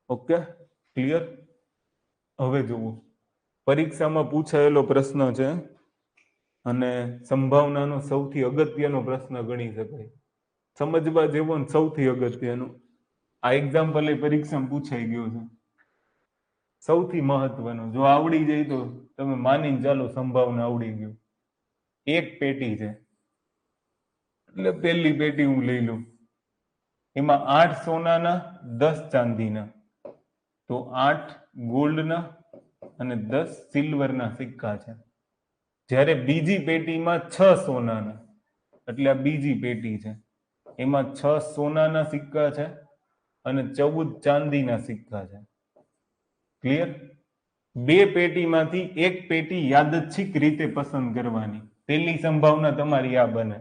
Okay, clear? હવે જુઓ, પરીક્ષામાં પૂછાયેલો પ્રશ્ન છે અને સંભાવનાનો સૌથી અગત્યનો પ્રશ્ન ગણી શકાય. સમજવા જેવો ને સૌથી અગત્યનો. આ એક્ઝામ્પલ એ પરીક્ષામાં પૂછાઈ ગયો છે. સૌથી મહત્વનું, જો આવડી જાય તો તમે માનીને ચાલો સંભાવના આવડી ગયું. એક પેટી છે, એટલે પહેલી પેટી હું લઈ લઉં. એમાં 8 સોનાના 10 ચાંદીના, તો 8 ગોલ્ડના અને 10 સિલ્વરના સિક્કા છે. જ્યારે બીજી પેટીમાં 6 સોનાના, એટલે આ બીજી પેટી છે, એમાં 6 સોનાના સિક્કા છે અને 14 ચાંદીના સિક્કા છે. ક્લિયર? બે પેટીમાંથી એક પેટી યાદચ્છિક રીતે પસંદ કરવાની. પહેલી સંભાવના તમારી આ બને.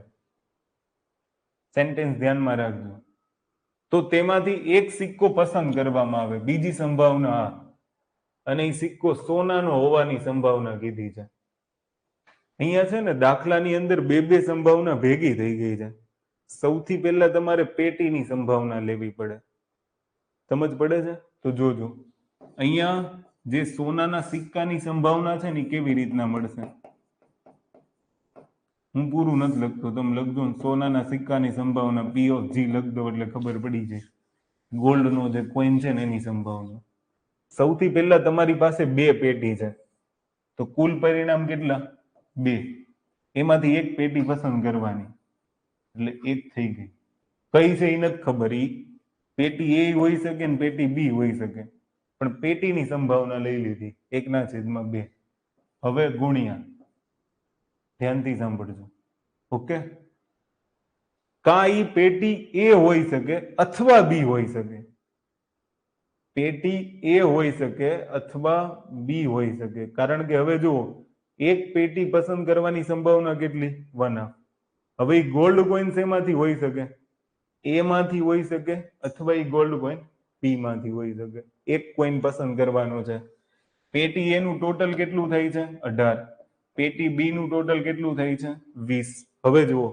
સેન્ટેન્સ ધ્યાનમાં રાખજો. તો તેમાંથી એક સિક્કો પસંદ કરવામાં આવે, બીજી સંભાવના આ, અને એ સિક્કો સોનાનો હોવાની સંભાવના કીધી છે. અહીંયા છે ને દાખલાની અંદર બે બે સંભાવના ભેગી થઈ ગઈ છે. સૌથી પહેલા તમારે પેટીની સંભાવના લેવી પડે. સમજ પડે છે? તો જોજો અહીંયા જે સોનાના સિક્કાની સંભાવના છે ને કેવી રીતના મળશે. હું પૂરું નથી લખતો, તમે લખજો ને સોનાના સિક્કાની સંભાવના P of G લખ દો એટલે ખબર પડી જાય. ગોલ્ડનો જે કોઈન છે ને એની સંભાવના. સૌથી પહેલા તમારી પાસે બે પેટી છે, તો કુલ પરિણામ કેટલા? 2. એમાંથી એક પેટી પસંદ કરવાની, એટલે એક થઈ ગઈ. કઈ છે એ નથી ખબર, એ પેટી એ હોઈ શકે ને પેટી બી હોઈ શકે, પણ પેટીની સંભાવના લઈ લીધી 1/2. હવે ગુણ્યા, ધ્યાનથી સાંભળજો. ઓકે? કા ઈ પેટી એ હોઈ શકે અથવા બી હોઈ શકે. પેટી એ હોઈ શકે અથવા બી હોઈ શકે, કારણ કે હવે જુઓ એક પેટી પસંદ કરવાની સંભાવના કેટલી? 1/2. હવે ગોલ્ડ કોઈન શેમાંથી હોઈ શકે? એ માંથી હોઈ શકે અથવા એ ગોલ્ડ કોઈન બી માંથી હોઈ શકે. એક કોઈન પસંદ કરવાનો છે. પેટી એ નું ટોટલ કેટલું થાય છે? 18. પેટી બી નું ટોટલ કેટલું થાય છે? 20. હવે જુઓ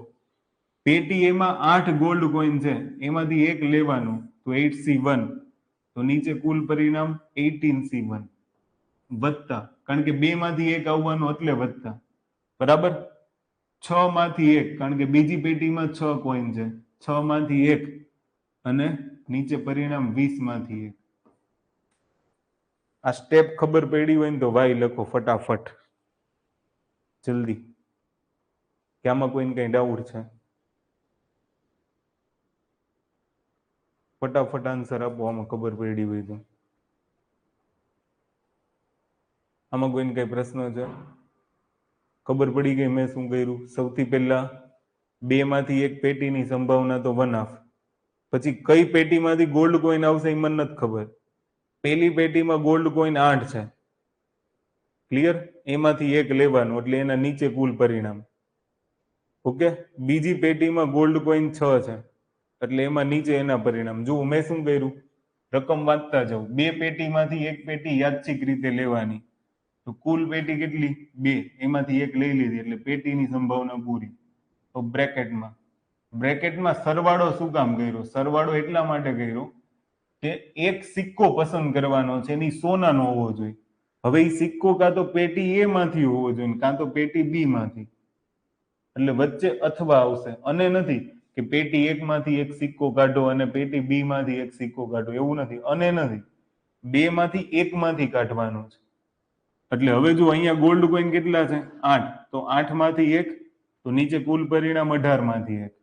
પેટી એમાં 8 ગોલ્ડ કોઈન છે, એમાંથી એક લેવાનું, તો 8C1, તો નીચે કુલ પરિણામ 18C1 વત્તા, કારણ કે 2 માંથી એક આવવાનું એટલે વત્તા, બરાબર? 6 માંથી એક, કારણ કે બીજી પેટીમાં 6 કોઈન છે, 6 માંથી એક, અને નીચે પરિણામ 20 માંથી એક. આ સ્ટેપ ખબર પડી હોય ને તો વાય લખો ફટાફટ, જલ્દી, કે આમાં કોઈને કઈ ડાઉટ છે? ફટાફટ આન્સર આપો, આમાં ખબર પડી હોય તો. આમાં કોઈને કઈ પ્રશ્ન છે? ખબર પડી ગઈ મેં શું કર્યું? સૌથી પહેલા 2 માંથી એક પેટીની સંભાવના તો 1/2. પછી કઈ પેટીમાંથી ગોલ્ડ કોઈન આવશે એ મને નથી ખબર. પહેલી પેટીમાં ગોલ્ડ કોઈન 8 છે, ક્લિયર? એમાંથી એક લેવાનું, એટલે એના નીચે કુલ પરિણામ. ઓકે? બીજી પેટીમાં ગોલ્ડ કોઈન 6 છે, એટલે એમાં નીચે એના પરિણામ. જુઓ મેં શું કર્યું, રકમ વાંચતા જાઉં. બે પેટીમાંથી એક પેટી યાદચ્છિક રીતે લેવાની, તો કુલ પેટી કેટલી? 2. એમાંથી એક લઈ લીધી, એટલે પેટીની સંભાવના પૂરી. તો બ્રેકેટમાં સરવાળો શું કામ કર્યો? સરવાળો એટલા માટે કર્યો કે એક સિક્કો પસંદ કરવાનો છે, એની સોનાનો હોવો જોઈએ. હવે એ સિક્કો કાં તો પેટી એ માંથી હોવો જોઈએ, કાં તો પેટી બી માંથી, એટલે વચ્ચે અથવા આવશે. અને નથી કે પેટી 1 માંથી એક સિક્કો કાઢો અને પેટી બી માંથી એક સિક્કો કાઢો, એવું નથી. અને નથી, 2 માંથી એક માંથી કાઢવાનું છે. એટલે હવે જો અહીંયા ગોલ્ડ કોઈન કેટલા છે? 8. તો 8 માંથી એક, તો નીચે કુલ પરિણામ 18 માંથી એક.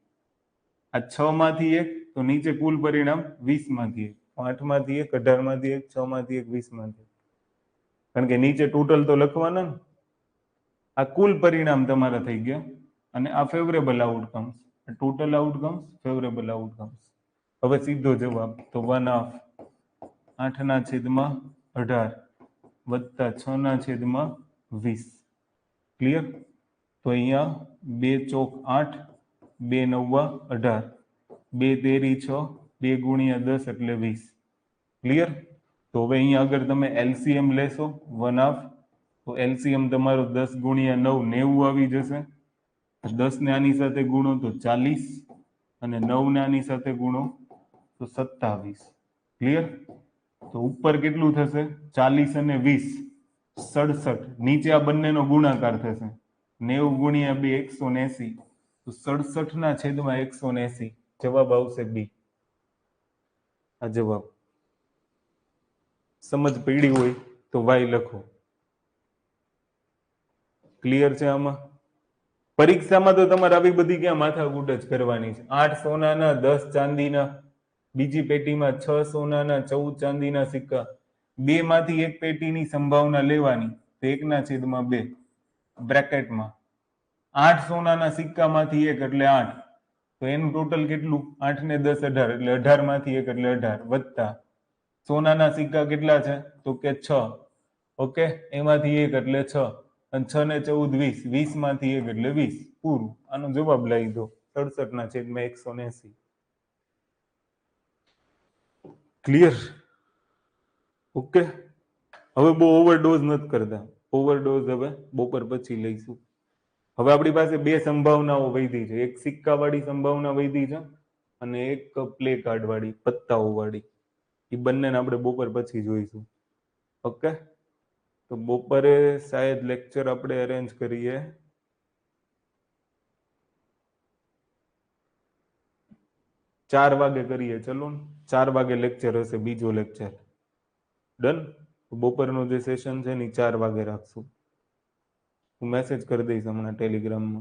આ 6 માંથી એક, તો નીચે કુલ પરિણામ 20 માંથી એક. 8 માંથી એક, 18 માંથી એક, 6 માંથી એક, 20 માંથી એક. કારણ કે નીચે ટોટલ તો લખવાના ને. આ કુલ પરિણામ તમારા થઈ ગયા, અને આ favourable outcomes, total outcomes, favourable outcomes. હવે સીધો જવાબ, તો 1/2 8/18 વત્તા 6/20. ક્લિયર? તો અહીંયા 2 ચોક 8, 2 9 18, 2 તેરી 6, 2 ગુણ્યા 10 એટલે 20. ક્લિયર? તો હવે અહીંયા અગર તમે એલસીએમ લેશો 1/2, તો એલસીએમ તમારો 10 ગુણ્યા 9 90 આવી જશે. 10 ને આની સાથે ગુણો તો 40, અને 9 ને આની સાથે ગુણો તો 27. ક્લિયર? તો ઉપર કેટલું થશે? 40 અને 20 67. નીચે આ બંનેનો ગુણાકાર થશે, 90 ગુણ્યા 2 180, તો 67/180. જવાબ આવશે બી. આ જવાબ. સમજ પડી હોય તો વાય લખો. ક્લિયર છે આમાં? પરીક્ષામાં તો તમારે આવી બધી ક્યાં માથાકૂટ જ કરવાની છે. 8 સોનાના 10 ચાંદીના, બીજી પેટીમાં 6 સોનાના 14 ચાંદીના સિક્કા, બે માંથી એક પેટીની સંભાવના લેવાની, તો 1/2 બ્રેકેટમાં 8 સોનાના સિક્કામાંથી એક એટલે 8, તો એનું ટોટલ કેટલું? 8 ને 10 18, એટલે 18 માંથી એક એટલે 18, વત્તા સોનાના સિક્કા કેટલા છે? તો કે 6. ઓકે, એમાંથી એક એટલે 6, અને 6 ને 14 20, 20 માંથી એક એટલે 20. પૂરું. આનો જવાબ લાવી દો 67/180. ક્લિયર? ઓકે, હવે બહુ ઓવરડોઝ નથી કરતા. ઓવરડોઝ હવે બપોર પછી લઈશું. હવે આપણી પાસે બે સંભાવનાઓ વધી છે. એક સિક્કા વાળી સંભાવના વધી છે અને એક પ્લે કાર્ડ વાળી, પત્તાઓ વાળી. એ બંનેને આપણે બપોર પછી જોઈશું. ઓકે, તો બપોરે શાયદ લેક્ચર આપણે અરેન્જ કરીએ 4 વાગે કરીએ. ચલો ને, 4 વાગે લેક્ચર હશે, બીજો લેક્ચર. ડન? બપોરનું જે સેશન છે ને 4 વાગે રાખશું. હું મેસેજ કરી દઈશ હમણાં ટેલિગ્રામમાં.